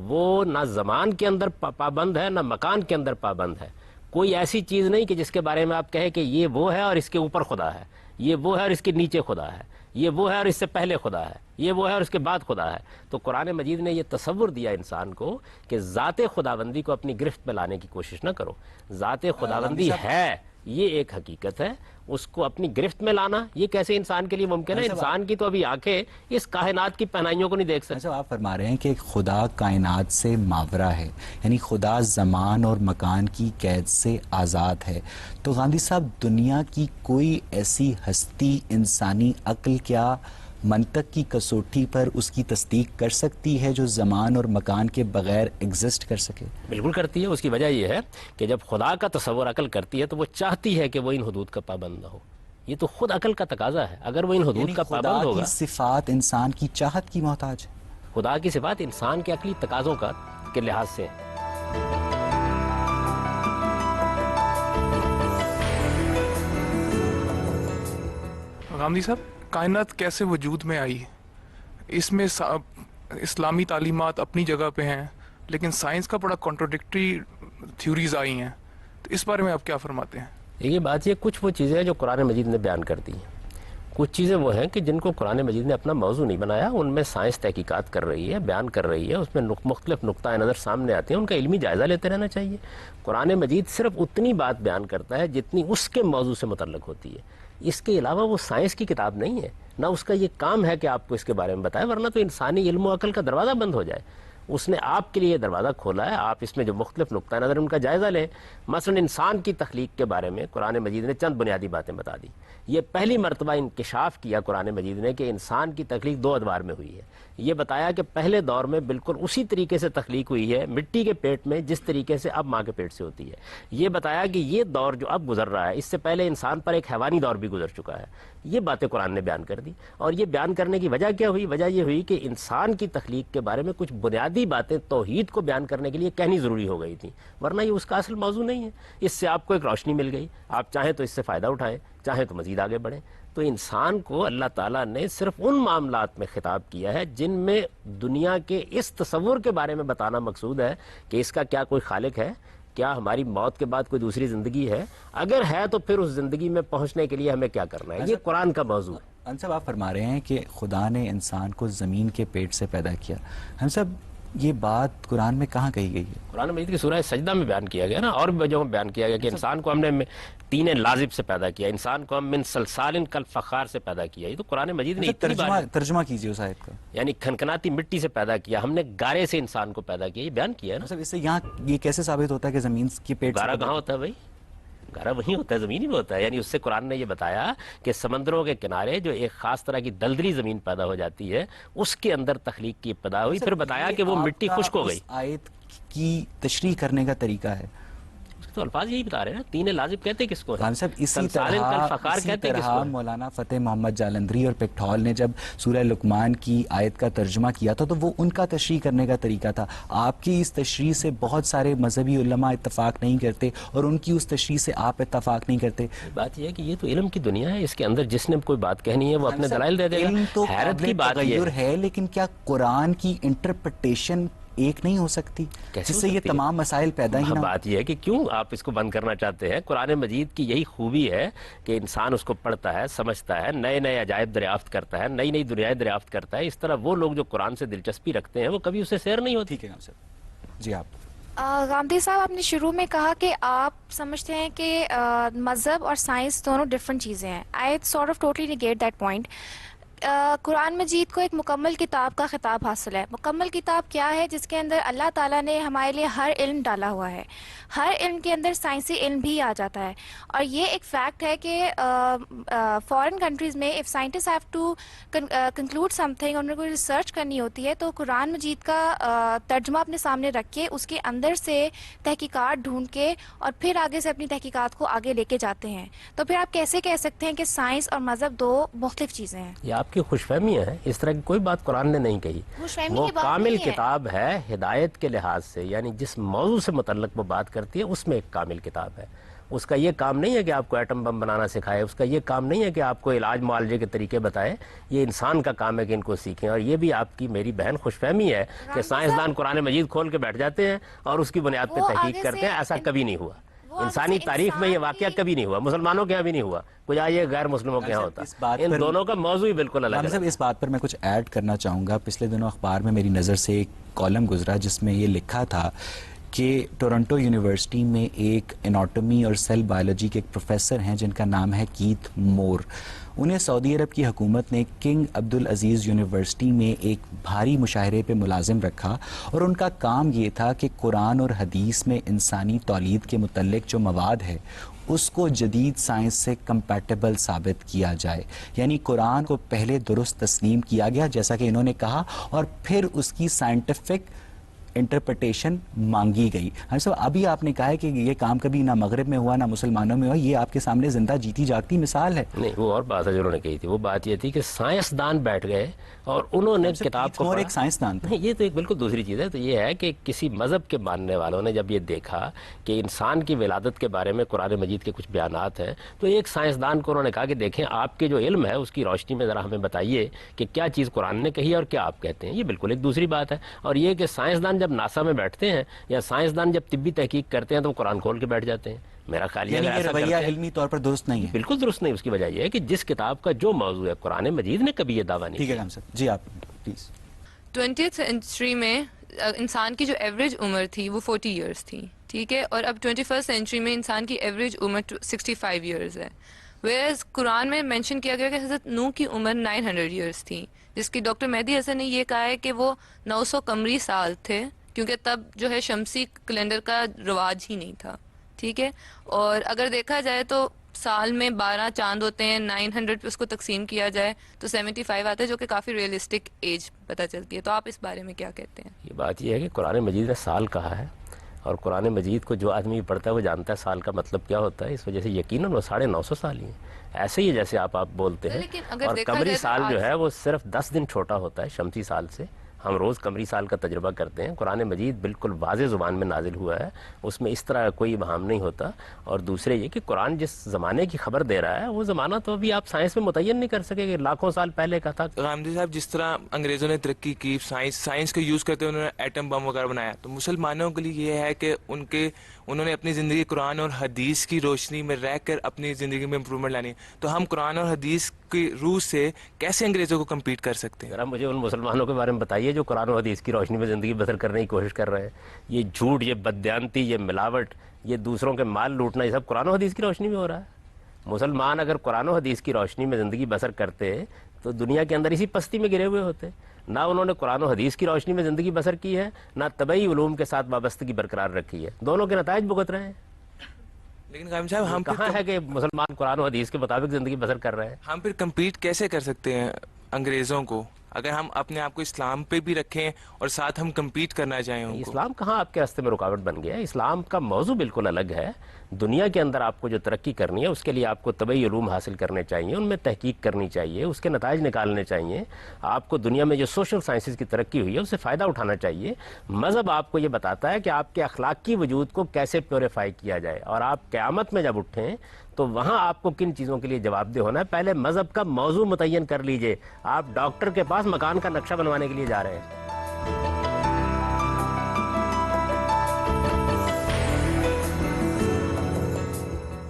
وہ نہ زمان کے اندر پابند ہے نہ مکان کے اندر پابند ہے۔ کوئی ایسی چیز نہیں کہ جس کے بارے میں آپ کہیں کہ یہ وہ ہے اور اس کے اوپر خدا ہے، یہ وہ ہے اور اس کے نیچے خدا ہے، یہ وہ ہے اور اس سے پہلے خدا ہے، یہ وہ ہے اور اس کے بعد خدا ہے۔ تو قرآن مجید نے یہ تصور دیا انسان کو کہ ذات خداوندی کو اپنی گرفت میں لانے کی کوشش نہ کرو۔ ذات خداوندی ہے، یہ ایک حقیقت ہے، اس کو اپنی گرفت میں لانا یہ کیسے انسان کے لیے ممکن ہے؟ انسان کی تو ابھی آنکھیں اس کائنات کی پہنائیوں کو نہیں دیکھ سکتے۔ آپ فرما رہے ہیں کہ خدا کائنات سے ماورا ہے، یعنی خدا زمان اور مکان کی قید سے آزاد ہے۔ تو غامدی صاحب، دنیا کی کوئی ایسی ہستی انسانی عقل کیا منطق کی کسوٹی پر اس کی تصدیق کر سکتی ہے جو زمان اور مکان کے بغیر ایگزسٹ کر سکے؟ بالکل کرتی ہے۔ اس کی وجہ یہ ہے کہ جب خدا کا تصور عقل کرتی ہے تو وہ چاہتی ہے کہ وہ ان حدود کا پابند نہ ہو۔ یہ تو خود عقل کا تقاضا ہے۔ اگر وہ ان حدود کا پابند ہوگا، خدا کی صفات انسان کی چاہت کی محتاج ہے۔ خدا کی صفات انسان کے عقلی تقاضوں کے لحاظ سے ہیں۔ غامدی صاحب، کائنات کیسے وجود میں آئی؟ اس میں اسلامی تعلیمات اپنی جگہ پہ ہیں، لیکن سائنس کا بڑا کانٹروڈکٹری تھیوریز آئی ہیں، تو اس بارے میں آپ کیا فرماتے ہیں؟ یہ بات یہ کچھ وہ چیزیں ہیں جو قرآن مجید نے بیان کر دی ہیں، کچھ چیزیں وہ ہیں کہ جن کو قرآن مجید نے اپنا موضوع نہیں بنایا، ان میں سائنس تحقیقات کر رہی ہے، بیان کر رہی ہے، اس میں مختلف نقطۂ نظر سامنے آتے ہیں، ان کا علمی جائزہ لیتے رہنا چاہیے۔ قرآن مجید صرف اتنی بات بیان کرتا ہے جتنی اس کے موضوع سے متعلق ہوتی ہے۔ اس کے علاوہ وہ سائنس کی کتاب نہیں ہے، نہ اس کا یہ کام ہے کہ آپ کو اس کے بارے میں بتائے، ورنہ تو انسانی علم و عقل کا دروازہ بند ہو جائے۔ اس نے آپ کے لیے دروازہ کھولا ہے، آپ اس میں جو مختلف نقطۂ نظر ان کا جائزہ لیں۔ مثلا انسان کی تخلیق کے بارے میں قرآن مجید نے چند بنیادی باتیں بتا دی۔ یہ پہلی مرتبہ انکشاف کیا قرآن مجید نے کہ انسان کی تخلیق دو ادوار میں ہوئی ہے۔ یہ بتایا کہ پہلے دور میں بالکل اسی طریقے سے تخلیق ہوئی ہے مٹی کے پیٹ میں جس طریقے سے اب ماں کے پیٹ سے ہوتی ہے۔ یہ بتایا کہ یہ دور جو اب گزر رہا ہے اس سے پہلے انسان پر ایک حیوانی دور بھی گزر چکا ہے۔ یہ باتیں قرآن نے بیان کر دی، اور یہ بیان کرنے کی وجہ کیا ہوئی؟ وجہ یہ ہوئی کہ انسان کی تخلیق کے بارے میں کچھ بنیادی باتیں توحید کو بیان کرنے کے لیے کہنی ضروری ہو گئی تھیں، ورنہ یہ اس کا اصل موضوع نہیں ہے۔ اس سے آپ کو ایک روشنی مل گئی، آپ چاہیں تو اس سے فائدہ اٹھائیں، چاہیں تو مزید آگے بڑھیں۔ تو انسان کو اللہ تعالیٰ نے صرف ان معاملات میں خطاب کیا ہے جن میں دنیا کے اس تصور کے بارے میں بتانا مقصود ہے کہ اس کا کیا کوئی خالق ہے، کیا ہماری موت کے بعد کوئی دوسری زندگی ہے، اگر ہے تو پھر اس زندگی میں پہنچنے کے لیے ہمیں کیا کرنا ہے۔ یہ قرآن کا موضوع ہے۔ ہم صاحب آپ فرما رہے ہیں کہ خدا نے انسان کو زمین کے پیٹ سے پیدا کیا، ہم صاحب یہ بات قرآن میں کہاں کہی گئی ہے؟ قرآن مجید کی سورہ سجدہ میں بیان کیا گیا نا، اور بھی جو بیان کیا گیا کہ انسان کو ہم نے تین لازب سے پیدا کیا، انسان کو ہم من سلسال کالفخار سے پیدا کیا۔ یہ تو قرآن مجید نے ترجمہ کیجیے اس آیت کا۔ یعنی کھنکھناتی مٹی سے پیدا کیا، ہم نے گارے سے انسان کو پیدا کیا، یہ بیان کیا ہے نا۔ اس سے یہاں یہ کیسے ثابت ہوتا ہے کہ زمین کے پیٹ گارا کہاں ہوتا ہے بھائی؟ گہرا وہیں ہوتا ہے، زمین میں ہوتا ہے. یعنی اس سے قرآن نے یہ بتایا کہ سمندروں کے کنارے جو ایک خاص طرح کی دلدلی زمین پیدا ہو جاتی ہے اس کے اندر تخلیق کی ابتدا ہوئی. پھر بتایا کہ وہ مٹی خشک ہو گئی. آیت کی تشریح کرنے کا طریقہ ہے تو الفاظ یہی بتا رہے ہیں نا، تین لازم کہتے کس کو ہے؟ خان صاحب اسی سلسال کل فخار کہتے کس کو ہے؟ مولانا فتح محمد جالندھری اور پکٹھول نے جب سورہ لقمان کی آیت کا ترجمہ کیا تھا تو وہ ان کا تشریح کرنے کا طریقہ تھا. آپ کی اس تشریح سے بہت سارے مذہبی علماء اتفاق نہیں کرتے اور ان کی اس تشریح سے آپ اتفاق نہیں کرتے. بات یہ ہے کہ یہ تو علم کی دنیا ہے، اس کے اندر جس نے کوئی بات کہنی ہے وہ اپنے دلائل دے دے گا. علم تو حیرت کی بات یہ ہے، لیکن کیا قرآن کی انٹرپریٹیشن ایک نہیں ہو سکتی جس سے یہ تمام مسائل پیدا ہی نہ؟ بات یہ ہے کہ کیوں آپ اس کو بند کرنا چاہتے ہیں؟ قرآن مجید کی یہی خوبی ہے کہ انسان اس کو پڑھتا ہے، سمجھتا ہے، نئے نئے عجائب دریافت کرتا ہے، نئی نئی دنیایں دریافت کرتا ہے. اس طرح وہ لوگ جو قرآن سے دلچسپی رکھتے ہیں وہ کبھی اسے سیر نہیں ہوتی. ٹھیک ہے صاحب جی. آپ غامدی صاحب، آپ نے شروع میں کہا کہ آپ سمجھتے ہیں کہ مذہب اور سائنس دونوں ڈفرینٹ چیزیں ہیں. I sort of totally negate that point. قرآن مجید کو ایک مکمل کتاب کا خطاب حاصل ہے. مکمل کتاب کیا ہے؟ جس کے اندر اللہ تعالیٰ نے ہمارے لیے ہر علم ڈالا ہوا ہے. ہر علم کے اندر سائنسی علم بھی آ جاتا ہے. اور یہ ایک فیکٹ ہے کہ فارن کنٹریز میں if scientist have to conclude something, انہیں کوئی ریسرچ کرنی ہوتی ہے تو قرآن مجید کا ترجمہ اپنے سامنے رکھ کے اس کے اندر سے تحقیقات ڈھونڈ کے اور پھر آگے سے اپنی تحقیقات کو آگے لے کے جاتے ہیں. تو پھر آپ کیسے کہہ سکتے ہیں کہ سائنس اور مذہب دو مختلف چیزیں ہیں؟ یہ آپ کی خوش فہمیاں ہیں، اس طرح کی کوئی بات قرآن نے نہیں کہی. وہ کامل کتاب ہے ہدایت کے لحاظ سے، یعنی جس موضوع سے متعلق وہ بات کرتی ہے اس میں ایک کامل کتاب ہے. اس کا یہ کام نہیں ہے کہ آپ کو ایٹم بم بنانا سکھائے، اس کا یہ کام نہیں ہے کہ آپ کو علاج معالجے کے طریقے بتائے. یہ انسان کا کام ہے کہ ان کو سیکھیں. اور یہ بھی آپ کی میری بہن خوش فہمی ہے کہ سائنسدان قرآن مجید کھول کے بیٹھ جاتے ہیں اور اس کی بنیاد پہ تحقیق کرتے ہیں. ایسا کبھی نہیں ہوا انسانی تاریخ میں، یہ واقعہ کبھی نہیں ہوا. مسلمانوں کے یہاں بھی نہیں ہوا، کوئی آئیے غیر مسلموں کے یہاں ہوتا. ان دونوں کا موضوع ہی بالکل الگ ہے. اس بات پر میں کچھ ایڈ کرنا چاہوں گا. پچھلے دنوں اخبار میں میری نظر سے ایک کالم گزرا جس میں یہ لکھا تھا کہ ٹورنٹو یونیورسٹی میں ایک اناٹومی اور سیل بایولوجی کے ایک پروفیسر ہیں جن کا نام ہے کیتھ مور. انہیں سعودی عرب کی حکومت نے کنگ عبدالعزیز یونیورسٹی میں ایک بھاری مشاہرے پہ ملازم رکھا اور ان کا کام یہ تھا کہ قرآن اور حدیث میں انسانی تولید کے متعلق جو مواد ہے اس کو جدید سائنس سے کمپیٹیبل ثابت کیا جائے. یعنی قرآن کو پہلے درست تسلیم کیا گیا جیسا کہ انہوں نے کہا اور پھر اس کی سائنٹیفک انٹرپریٹیشن مانگی گئی. ہم سب ابھی آپ نے کہا ہے کہ یہ کام کبھی نہ مغرب میں ہوا نہ مسلمانوں میں ہوا. یہ آپ کے سامنے زندہ جیتی جاگتی مثال ہے. نہیں، وہ اور بات ہے جو انہوں نے کہی تھی. وہ بات یہ تھی کہ سائنسدان بیٹھ گئے اور انہوں نے کتاب کو ایک سائنسدان تھا. یہ تو ایک بالکل دوسری چیز ہے. تو یہ ہے کہ کسی مذہب کے ماننے والوں نے جب یہ دیکھا کہ انسان کی ولادت کے بارے میں قرآن مجید کے کچھ بیانات ہیں تو ایک سائنسدان کو انہوں نے کہا کہ دیکھیں آپ کے جو علم ہے اس کی روشنی میں ذرا ہمیں بتائیے کہ کیا چیز قرآن نے کہی اور کیا آپ کہتے ہیں. یہ بالکل ایک دوسری بات ہے. اور یہ کہ سائنسدان جب ناسا میں بیٹھتے ہیں یا سائنسدان جب طبی تحقیق کرتے ہیں تو وہ قرآن کھول کے بیٹھ جاتے ہیں. میرا خیال یہ رویہ علمی طور پر درست نہیں ہے. بالکل درست نہیں. اس کی وجہ یہ ہے کہ جس کتاب کا جو موضوع ہے قرآن مجید نے کبھی یہ دعویٰ نہیں کیا. ٹھیک ہے جی آپ پلیز. 20th سینچری میں انسان کی جو ایوریج عمر تھی وہ 40 ایئرس تھی، ٹھیک ہے، اور اب 21st سینچری میں انسان کی ایوریج عمر 65 ایئرز ہے. ویئرز قرآن میں مینشن کیا گیا کہ حضرت نوح کی عمر 900 ایئرس تھی، جس کی ڈاکٹر مہدی حسن نے یہ کہا ہے کہ وہ 900 قمری سال تھے کیونکہ تب جو ہے شمسی کیلنڈر کا رواج ہی نہیں تھا، ٹھیک ہے. اور اگر دیکھا جائے تو سال میں 12 چاند ہوتے ہیں، 900 پہ اس کو تقسیم کیا جائے تو 75 آتا ہے، جو کہ کافی ریئلسٹک ایج پتہ چلتی ہے. تو آپ اس بارے میں کیا کہتے ہیں؟ یہ بات یہ ہے کہ قرآن مجید نے سال کہا ہے اور قرآن مجید کو جو آدمی پڑھتا ہے وہ جانتا ہے سال کا مطلب کیا ہوتا ہے. اس وجہ سے یقیناً وہ 950 سال ہی ہیں. ایسے ہی جیسے آپ بولتے ہیں. اور قمری سال جو ہے وہ صرف 10 دن چھوٹا ہوتا ہے شمسی سال سے. ہم روز قمری سال کا تجربہ کرتے ہیں. قرآن مجید بالکل واضح زبان میں نازل ہوا ہے، اس میں اس طرح کوئی ابہام نہیں ہوتا. اور دوسرے یہ کہ قرآن جس زمانے کی خبر دے رہا ہے وہ زمانہ تو ابھی آپ سائنس میں متعین نہیں کر سکے کہ لاکھوں سال پہلے کا تھا. غامدی صاحب، جس طرح انگریزوں نے ترقی کی، سائنس کا یوز کرتے انہوں نے ایٹم بم وغیرہ بنایا، تو مسلمانوں کے لیے یہ ہے کہ انہوں نے اپنی زندگی قرآن اور حدیث کی روشنی میں رہ کر اپنی زندگی میں امپرومنٹ لانی. تو ہم قرآن اور حدیث کی روح سے کیسے انگریزوں کو کمپیٹ کر سکتے ہیں؟ ذرا مجھے ان مسلمانوں کے بارے میں بتائیے جو قرآن و حدیث کی روشنی میں زندگی بسر کرنے کی کوشش کر رہے ہیں. یہ جھوٹ، یہ بددیانتی، یہ ملاوٹ، یہ دوسروں کے مال لوٹنا، یہ سب قرآن و حدیث کی روشنی میں ہو رہا ہے. مسلمان اگر قرآن و حدیث کی روشنی میں زندگی بسر کرتے تو دنیا کے اندر اسی پستی میں گرے ہوئے ہوتے. نہ انہوں نے قرآن و حدیث کی روشنی میں زندگی بسر کی ہے، نہ طبعی علوم کے ساتھ وابستگی برقرار رکھی ہے. دونوں کے نتائج بھگت رہے ہیں. لیکن قائم صاحب ہم کہاں ہے کہ مسلمان قرآن و حدیث کے مطابق زندگی بسر کر رہے ہیں؟ ہم پھر کمپیٹ کیسے کر سکتے ہیں انگریزوں کو اگر ہم اپنے آپ کو اسلام پہ بھی رکھیں اور ساتھ ہم کمپیٹ کرنا چاہیں ان کو؟ اسلام کہاں آپ کے راستے میں رکاوٹ بن گیا ہے؟ اسلام کا موضوع بالکل الگ ہے. دنیا کے اندر آپ کو جو ترقی کرنی ہے اس کے لیے آپ کو طبعی علوم حاصل کرنے چاہیے, ان میں تحقیق کرنی چاہیے, اس کے نتائج نکالنے چاہیے. آپ کو دنیا میں جو سوشل سائنسز کی ترقی ہوئی ہے اس سے فائدہ اٹھانا چاہیے. مذہب آپ کو یہ بتاتا ہے کہ آپ کے اخلاقی وجود کو کیسے پیوریفائی کیا جائے, اور آپ قیامت میں جب اٹھیں تو وہاں آپ کو کن چیزوں کے لیے جواب دہ ہونا ہے. پہلے مذہب کا موضوع متعین کر لیجئے. آپ ڈاکٹر کے پاس مکان کا نقشہ بنوانے کے لیے جا رہے ہیں.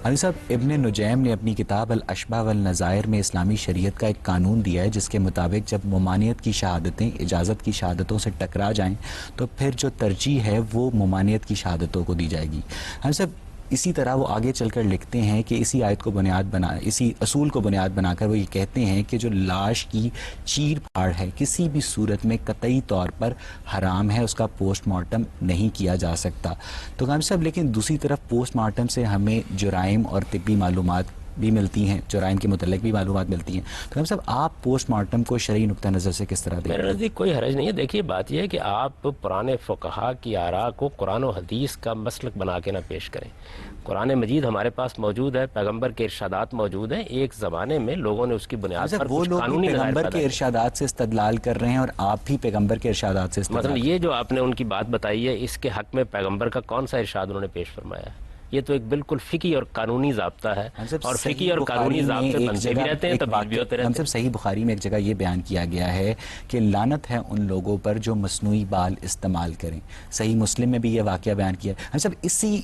علی صاحب, ابن نجیم نے اپنی کتاب الاشباح والنظائر میں اسلامی شریعت کا ایک قانون دیا ہے جس کے مطابق جب ممانعت کی شہادتیں اجازت کی شہادتوں سے ٹکرا جائیں تو پھر جو ترجیح ہے وہ ممانعت کی شہادتوں کو دی جائے گی. علی صاحب, اسی طرح وہ آگے چل کر لکھتے ہیں کہ اسی آیت کو بنیاد بنا, اسی اصول کو بنیاد بنا کر وہ یہ کہتے ہیں کہ جو لاش کی چیر پھاڑ ہے کسی بھی صورت میں قطعی طور پر حرام ہے, اس کا پوسٹ مارٹم نہیں کیا جا سکتا. تو قائم صاحب, لیکن دوسری طرف پوسٹ مارٹم سے ہمیں جرائم اور طبی معلومات بھی ملتی ہیں, جرائم کے متعلق بھی معلومات ملتی ہیں. تو قائم صاحب, آپ پوسٹ مارٹم کو شرعی نقطہ نظر سے کس طرح دیکھتے ہیں؟ میرے نزدیک کوئی حرج نہیں ہے. دیکھیے بات یہ ہے کہ آپ پرانے فقہا کی آراء کو قرآن و حدیث کا مسلک بنا کے نہ پیش کریں. قرآن مجید ہمارے پاس موجود ہے, پیغمبر کے ارشادات موجود ہیں. ایک زمانے میں لوگوں نے اس کی بنیاد پر وہ کچھ لوگ قانونی پیغمبر کے ارشادات سے استدلال کر رہے ہیں اور آپ بھی پیغمبر کے ارشادات سے استدلال. مثلا یہ جو آپ نے ان کی بات بتائی ہے, اس کے حق میں پیغمبر کا کون سا ارشاد انہوں نے پیش فرمایا ہے؟ یہ تو ایک بالکل فقہی اور قانونی ضابطہ ہے, اور فقہی اور قانونی ضابطے بنتے بھی رہتے ہیں, تبدیل بھی ہوتے رہتے ہیں. ہم سب صحیح بخاری میں ایک جگہ یہ بیان کیا گیا ہے کہ لعنت ہے ان لوگوں پر جو مصنوعی بال استعمال کریں. صحیح مسلم میں بھی یہ واقعہ بیان کیا ہے. ہم سب اسی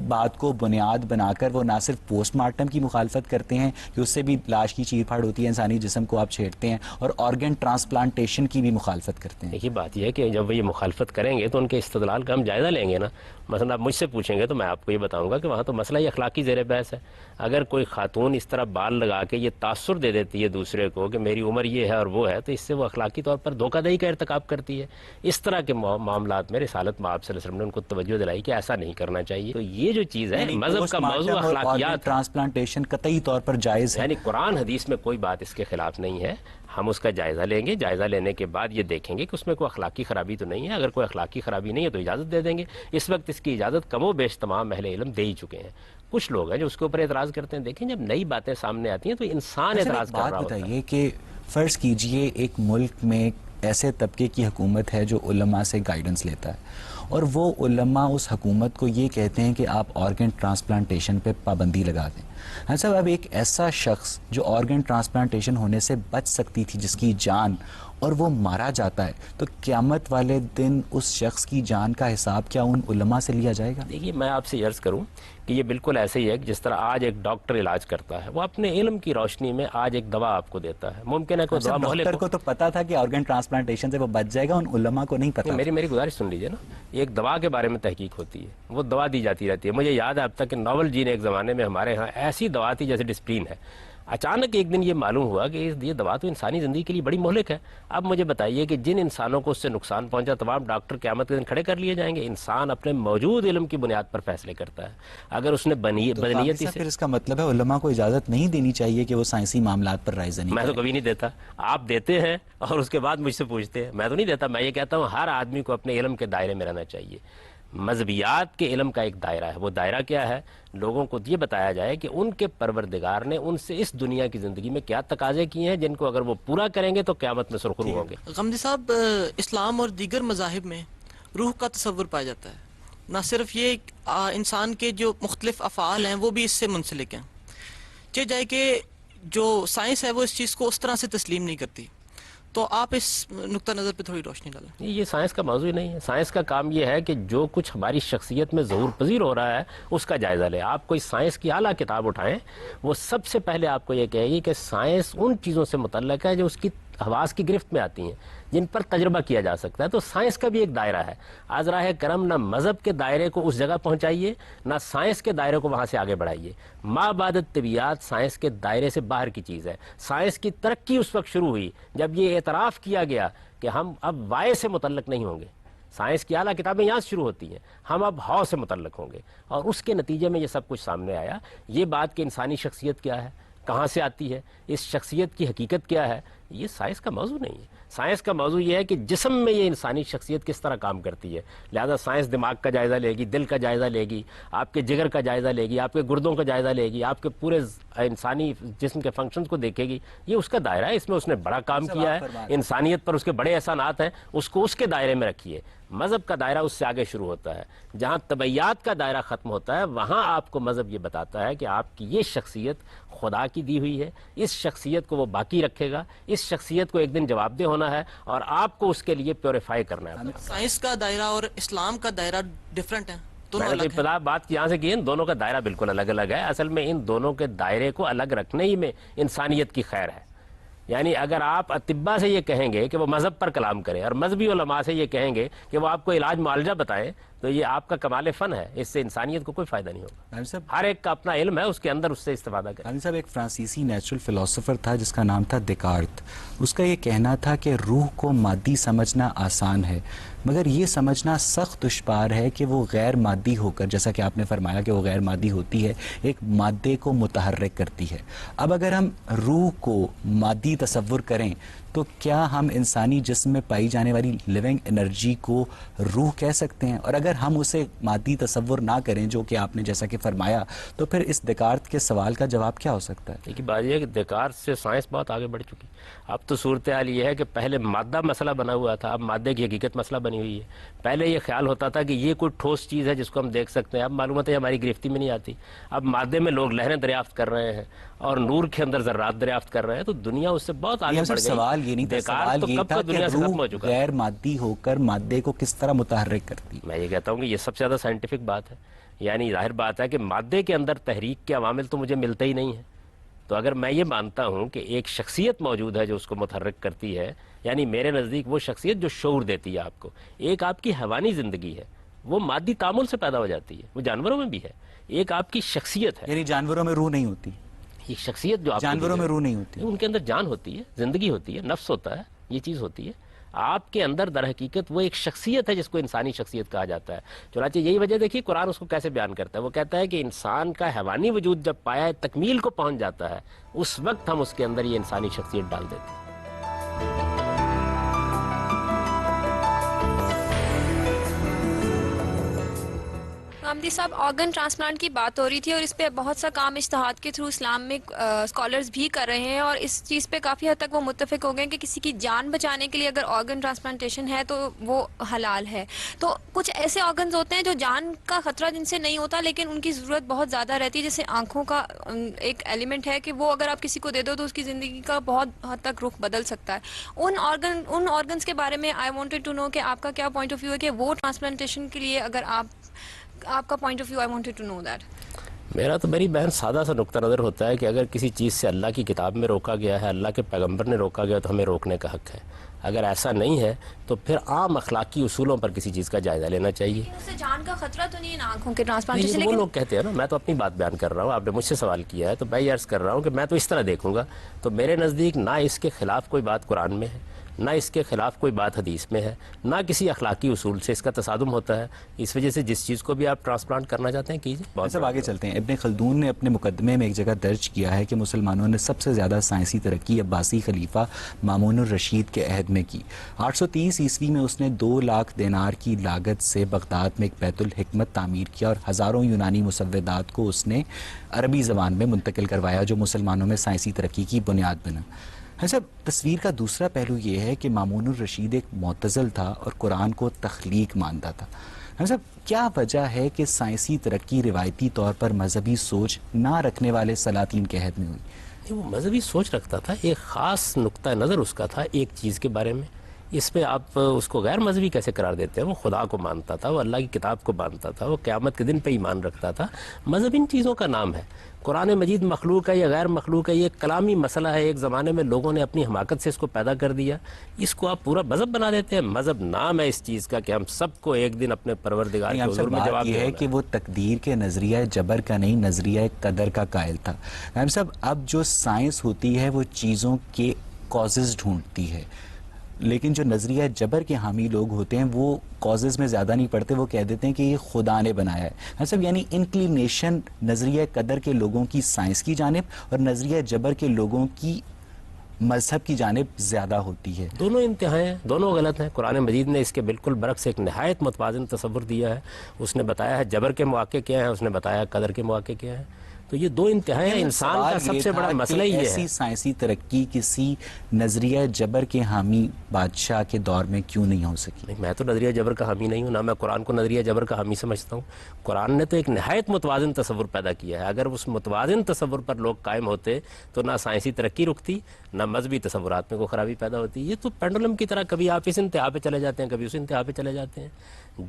بات کو بنیاد بنا کر وہ نہ صرف پوسٹ مارٹم کی مخالفت کرتے ہیں کہ اس سے بھی لاش کی چیر پھاڑ ہوتی ہے, انسانی جسم کو آپ چھیڑتے ہیں, اور آرگن ٹرانسپلانٹیشن کی بھی مخالفت کرتے ہیں. دیکھیے بات یہ ہے کہ جب وہ یہ مخالفت کریں گے تو ان کے استدلال کا ہم جائزہ لیں گے نا. مثلا آپ مجھ سے پوچھیں گے تو میں آپ کو یہ بتاؤں گا کہ وہاں تو مسئلہ یہ اخلاقی زیر بحث ہے. اگر کوئی خاتون اس طرح بال لگا کے یہ تاثر دے دیتی ہے دوسرے کو کہ میری عمر یہ ہے اور وہ ہے, تو اس سے وہ اخلاقی طور پر دھوکہ دہی کا ارتکاب کرتی ہے. اس طرح کے معاملات میں رسالت میں آپ صلی اللہ علیہ وسلم نے ان کو توجہ دلائی کہ ایسا نہیں کرنا چاہیے. تو یہ جو چیز ہے مذہب کا موضوع اخلاقیات, ٹرانسپلانٹیشن قطعی طور پر جائز ہے, یعنی قرآن حدیث میں کوئی بات اس کے خلاف نہیں ہے. ہم اس کا جائزہ لیں گے, جائزہ لینے کے بعد یہ دیکھیں گے کہ اس میں کوئی اخلاقی خرابی تو نہیں ہے. اگر کوئی اخلاقی خرابی نہیں ہے تو اجازت دے دیں گے. اس وقت اس کی اجازت کم و بیش تمام اہل علم دے ہی چکے ہیں. کچھ لوگ ہیں جو اس کے اوپر اعتراض کرتے ہیں. دیکھیں جب نئی باتیں سامنے آتی ہیں تو انسان اعتراض کر رہا ہوتا ہے. بتائیے کہ فرض کیجئے ایک ملک میں ایسے طبقے کی حکومت ہے جو علماء سے گائیڈنس لیتا ہے, اور وہ علماء اس حکومت کو یہ کہتے ہیں کہ آپ آرگن ٹرانسپلانٹیشن پہ پابندی لگا دیں. ہاں صاحب, اب ایک ایسا شخص جو آرگن ٹرانسپلانٹیشن ہونے سے بچ سکتی تھی, جس کی جان, اور وہ مارا جاتا ہے, تو قیامت والے دن اس شخص کی جان کا حساب کیا ان علماء سے لیا جائے گا؟ دیکھیے میں آپ سے عرض کروں کہ یہ بالکل ایسے ہی ہے جس طرح آج ایک ڈاکٹر علاج کرتا ہے, وہ اپنے علم کی روشنی میں آج ایک دوا آپ کو دیتا ہے. ممکن ہے کوئی دوا ڈاکٹر کو تو پتا تھا کہ آرگن ٹرانسپلانٹیشن سے وہ بچ جائے گا, ان علماء کو نہیں پتا. میری گزارش سن لیجیے نا. ایک دوا کے بارے میں تحقیق ہوتی ہے, وہ دوا دی جاتی رہتی ہے. مجھے یاد ہے اب تک کہ ناول جی نے ایک زمانے میں ہمارے ہاں ایسی دوا تھی جیسے ڈسپرین ہے. اچانک ایک دن یہ معلوم ہوا کہ یہ دوا تو انسانی زندگی کے لیے بڑی مہلک ہے. اب مجھے بتائیے کہ جن انسانوں کو اس سے نقصان پہنچا تمام ڈاکٹر قیامت کے دن کھڑے کر لیے جائیں گے؟ انسان اپنے موجود علم کی بنیاد پر فیصلے کرتا ہے. اگر اس نے بدنیتی سے, پھر اس کا مطلب ہے علماء کو اجازت نہیں دینی چاہیے کہ وہ سائنسی معاملات پر رائے زنی. میں تو کبھی نہیں دیتا. آپ دیتے ہیں اور اس کے بعد مجھ سے پوچھتے ہیں. میں تو نہیں دیتا. میں یہ کہتا ہوں ہر آدمی کو اپنے علم کے دائرے میں رہنا چاہیے. مذہبیات کے علم کا ایک دائرہ ہے. وہ دائرہ کیا ہے؟ لوگوں کو یہ بتایا جائے کہ ان کے پروردگار نے ان سے اس دنیا کی زندگی میں کیا تقاضے کیے ہیں جن کو اگر وہ پورا کریں گے تو قیامت میں سرخرو ہوں گے. غمدی صاحب, اسلام اور دیگر مذاہب میں روح کا تصور پایا جاتا ہے. نہ صرف یہ انسان کے جو مختلف افعال ہیں وہ بھی اس سے منسلک ہیں. چاہے جائے کہ جو سائنس ہے وہ اس چیز کو اس طرح سے تسلیم نہیں کرتی, تو آپ اس نقطہ نظر پہ تھوڑی روشنی ڈالیں. یہ سائنس کا موضوع نہیں ہے. سائنس کا کام یہ ہے کہ جو کچھ ہماری شخصیت میں ظہور پذیر ہو رہا ہے اس کا جائزہ لے. آپ کوئی سائنس کی اعلیٰ کتاب اٹھائیں, وہ سب سے پہلے آپ کو یہ کہے گی کہ سائنس ان چیزوں سے متعلق ہے جو اس کی حواس کی گرفت میں آتی ہیں, جن پر تجربہ کیا جا سکتا ہے. تو سائنس کا بھی ایک دائرہ ہے. آج راہ کرم نہ مذہب کے دائرے کو اس جگہ پہنچائیے, نہ سائنس کے دائرے کو وہاں سے آگے بڑھائیے. ما بعد طبیعیات سائنس کے دائرے سے باہر کی چیز ہے. سائنس کی ترقی اس وقت شروع ہوئی جب یہ اعتراف کیا گیا کہ ہم اب وائے سے متعلق نہیں ہوں گے. سائنس کی اعلیٰ کتابیں یہاں سے شروع ہوتی ہیں. ہم اب ہاؤ سے متعلق ہوں گے اور اس کے نتیجے میں یہ سب کچھ سامنے آیا. یہ بات کہ انسانی شخصیت کیا ہے, کہاں سے آتی ہے, اس شخصیت کی حقیقت کیا ہے, یہ سائنس کا موضوع نہیں ہے. سائنس کا موضوع یہ ہے کہ جسم میں یہ انسانی شخصیت کس طرح کام کرتی ہے. لہذا سائنس دماغ کا جائزہ لے گی, دل کا جائزہ لے گی, آپ کے جگر کا جائزہ لے گی, آپ کے گردوں کا جائزہ لے گی, آپ کے پورے انسانی جسم کے فنکشنز کو دیکھے گی. یہ اس کا دائرہ ہے, اس میں اس نے بڑا کام کیا ہے, انسانیت پر اس کے بڑے احسانات ہیں, اس کو اس کے دائرے میں رکھیے. مذہب کا دائرہ اس سے آگے شروع ہوتا ہے. جہاں طبعیات کا دائرہ ختم ہوتا ہے وہاں آپ کو مذہب یہ بتاتا ہے کہ آپ کی یہ شخصیت خدا کی دی ہوئی ہے, اس شخصیت کو وہ باقی رکھے گا, اس شخصیت کو ایک دن جواب دہ ہونا ہے اور آپ کو اس کے لیے پیوریفائی کرنا ہے. سائنس کا دائرہ اور اسلام کا دائرہ ڈیفرنٹ ہے, میں نے ابتدا بات یہاں سے کی, ان دونوں کا دائرہ بالکل الگ الگ ہے. اصل میں ان دونوں کے دائرے کو الگ رکھنے ہی میں انسانیت کی خیر ہے. یعنی اگر آپ اطباء سے یہ کہیں گے کہ وہ مذہب پر کلام کریں اور مذہبی علماء سے یہ کہیں گے کہ وہ آپ کو علاج معالجہ بتائیں, تو یہ آپ کا کمال فن ہے, اس سے انسانیت کو کوئی فائدہ نہیں ہوگا. ہر ایک کا اپنا علم ہے, اس کے اندر اس سے استفادہ کریں. صاحب, ایک فرانسیسی نیچرل فلسفر تھا جس کا نام تھا دیکارت. اس کا یہ کہنا تھا کہ روح کو مادی سمجھنا آسان ہے مگر یہ سمجھنا سخت دشوار ہے کہ وہ غیر مادی ہو کر, جیسا کہ آپ نے فرمایا کہ وہ غیر مادی ہوتی ہے, ایک مادے کو متحرک کرتی ہے. اب اگر ہم روح کو مادی تصور کریں تو کیا ہم انسانی جسم میں پائی جانے والی لیونگ انرجی کو روح کہہ سکتے ہیں؟ اور اگر ہم اسے مادی تصور نہ کریں, جو کہ آپ نے جیسا کہ فرمایا, تو پھر اس دیکارت کے سوال کا جواب کیا ہو سکتا ہے؟ دیکھیے بات یہ ہے کہ دیکارت سے سائنس بہت آگے بڑھ چکی. اب تو صورتحال یہ ہے کہ پہلے مادہ مسئلہ بنا ہوا تھا, اب مادے کی حقیقت مسئلہ بنی ہوئی ہے. پہلے یہ خیال ہوتا تھا کہ یہ کوئی ٹھوس چیز ہے جس کو ہم دیکھ سکتے ہیں, اب معلومات ہماری گرفتی میں نہیں آتی. اب مادے میں لوگ لہریں دریافت کر رہے ہیں اور نور کے اندر ذرات دریافت کر رہے ہیں, تو دنیا اس سے بہت آگے بڑھ گئی. سوال یہ نہیں تھا, سوال یہ تھا کہ روح غیر مادی ہو کر مادے کو کس طرح متحرک کرتی. میں یہ کہتا ہوں کہ یہ سب سے زیادہ سائنٹیفک بات ہے. یعنی ظاہر بات ہے کہ مادے کے اندر تحریک کے عوامل تو مجھے ملتے ہی نہیں ہیں. تو اگر میں یہ مانتا ہوں کہ ایک شخصیت موجود ہے جو اس کو متحرک کرتی ہے, یعنی میرے نزدیک وہ شخصیت جو شعور دیتی ہے آپ کو, ایک آپ کی حیوانی زندگی ہے, وہ مادی تعامل سے پیدا ہو جاتی ہے, وہ جانوروں میں بھی ہے. ایک آپ کی شخصیت ہے, یعنی جانوروں میں روح نہیں ہوتی. ایک شخصیت جو جانوروں میں روح نہیں ہوتی, ان کے اندر جان ہوتی ہے, زندگی ہوتی ہے, نفس ہوتا ہے, یہ چیز ہوتی ہے. آپ کے اندر در حقیقت وہ ایک شخصیت ہے جس کو انسانی شخصیت کہا جاتا ہے. چنانچہ یہی وجہ دیکھیے قرآن اس کو کیسے بیان کرتا ہے. وہ کہتا ہے کہ انسان کا حیوانی وجود جب پایا تکمیل کو پہنچ جاتا ہے, اس وقت ہم اس کے اندر یہ انسانی شخصیت ڈال دیتے ہیں. حمدی صاحب, آرگن ٹرانسپلانٹ کی بات ہو رہی تھی اور اس پہ بہت سا کام اجتہاد کے تھرو اسلامک اسکالرز بھی کر رہے ہیں, اور اس چیز پہ کافی حد تک وہ متفق ہو گئے کہ کسی کی جان بچانے کے لیے اگر آرگن ٹرانسپلانٹیشن ہے تو وہ حلال ہے. تو کچھ ایسے آرگنز ہوتے ہیں جو جان کا خطرہ جن سے نہیں ہوتا لیکن ان کی ضرورت بہت زیادہ رہتی ہے, جیسے آنکھوں کا ایک ایلیمنٹ ہے کہ وہ اگر آپ کسی کو دے دو تو اس کی زندگی کا بہت حد تک رخ بدل سکتا ہے. ان آرگنز کے بارے میں آئی وانٹڈ ٹو نو کہ آپ کا کیا پوائنٹ آف ویو ہے کہ وہ ٹرانسپلانٹیشن کے لیے اگر آپ کا point of view, I wanted to know that. میرا تو میری بہن سادہ سا نقطہ نظر ہوتا ہے کہ اگر کسی چیز سے اللہ کی کتاب میں روکا گیا ہے, اللہ کے پیغمبر نے روکا گیا, تو ہمیں روکنے کا حق ہے. اگر ایسا نہیں ہے تو پھر عام اخلاقی اصولوں پر کسی چیز کا جائزہ لینا چاہیے. اس سے جان کا خطرہ تو نہیں ہے آنکھوں کے ٹرانسپلانٹیشن, وہ لوگ کہتے ہیں نا, میں تو اپنی بات بیان کر رہا ہوں, آپ نے مجھ سے سوال کیا ہے تو میں یہ عرض کر رہا ہوں کہ میں تو اس طرح دیکھوں گا. تو میرے نزدیک نہ اس کے خلاف کوئی بات قرآن میں ہے, نہ اس کے خلاف کوئی بات حدیث میں ہے, نہ کسی اخلاقی اصول سے اس کا تصادم ہوتا ہے. اس وجہ سے جس چیز کو بھی آپ ٹرانسپلانٹ کرنا چاہتے ہیں کیجیے. سب آگے چلتے ہیں. ابن خلدون نے اپنے مقدمے میں ایک جگہ درج کیا ہے کہ مسلمانوں نے سب سے زیادہ سائنسی ترقی عباسی خلیفہ مامون الرشید کے عہد میں کی. 830 عیسوی میں اس نے 2 لاکھ دینار کی لاگت سے بغداد میں ایک بیت الحکمت تعمیر کیا اور ہزاروں یونانی مسودات کو اس نے عربی زبان میں منتقل کروایا, جو مسلمانوں میں سائنسی ترقی کی بنیاد بنا. صاحب, تصویر کا دوسرا پہلو یہ ہے کہ مامون الرشید ایک معتزل تھا اور قرآن کو تخلیق مانتا تھا. صاحب, کیا وجہ ہے کہ سائنسی ترقی روایتی طور پر مذہبی سوچ نہ رکھنے والے سلاطین کے عہد میں ہوئی؟ وہ مذہبی سوچ رکھتا تھا, ایک خاص نقطہ نظر اس کا تھا ایک چیز کے بارے میں. اس پہ آپ اس کو غیر مذہبی کیسے قرار دیتے ہیں؟ وہ خدا کو مانتا تھا, وہ اللہ کی کتاب کو مانتا تھا, وہ قیامت کے دن پہ ایمان رکھتا تھا. مذہب ان چیزوں کا نام ہے. قرآن مجید مخلوق ہے یا غیر مخلوق ہے, یہ کلامی مسئلہ ہے. ایک زمانے میں لوگوں نے اپنی حماقت سے اس کو پیدا کر دیا, اس کو آپ پورا مذہب بنا دیتے ہیں. مذہب نام ہے اس چیز کا کہ ہم سب کو ایک دن اپنے پروردگار کے حضور میں جواب یہ ہے کہ وہ تقدیر کے نظریہ جبر کا نہیں, نظریہ قدر کا قائل تھا. صاحب, اب جو سائنس ہوتی ہے وہ چیزوں کے کازز ڈھونڈتی ہے. لیکن جو نظریہ جبر کے حامی لوگ ہوتے ہیں وہ کازز میں زیادہ نہیں پڑتے, وہ کہہ دیتے ہیں کہ یہ خدا نے بنایا ہے. سب یعنی انکلینیشن نظریہ قدر کے لوگوں کی سائنس کی جانب اور نظریہ جبر کے لوگوں کی مذہب کی جانب زیادہ ہوتی ہے. دونوں انتہائیں ہیں, دونوں غلط ہیں. قرآن مجید نے اس کے بالکل برعکس ایک نہایت متوازن تصور دیا ہے. اس نے بتایا ہے جبر کے مواقع کیا ہیں, اس نے بتایا قدر کے مواقع کیا ہیں. تو یہ دو انتہائیں ہیں. انسان کا سب سے بڑا مسئلہ یہ ہے ایسی سائنسی ترقی کسی نظریہ جبر کے حامی بادشاہ کے دور میں کیوں نہیں ہو سکی؟ میں تو نظریہ جبر کا حامی نہیں ہوں, نہ میں قرآن کو نظریہ جبر کا حامی سمجھتا ہوں. قرآن نے تو ایک نہایت متوازن تصور پیدا کیا ہے. اگر اس متوازن تصور پر لوگ قائم ہوتے تو نہ سائنسی ترقی رکتی, نہ مذہبی تصورات میں کوئی خرابی پیدا ہوتی. یہ تو پینڈولم کی طرح کبھی آپ اس انتہا پہ چلے جاتے ہیں, کبھی اس انتہا پہ چلے جاتے ہیں.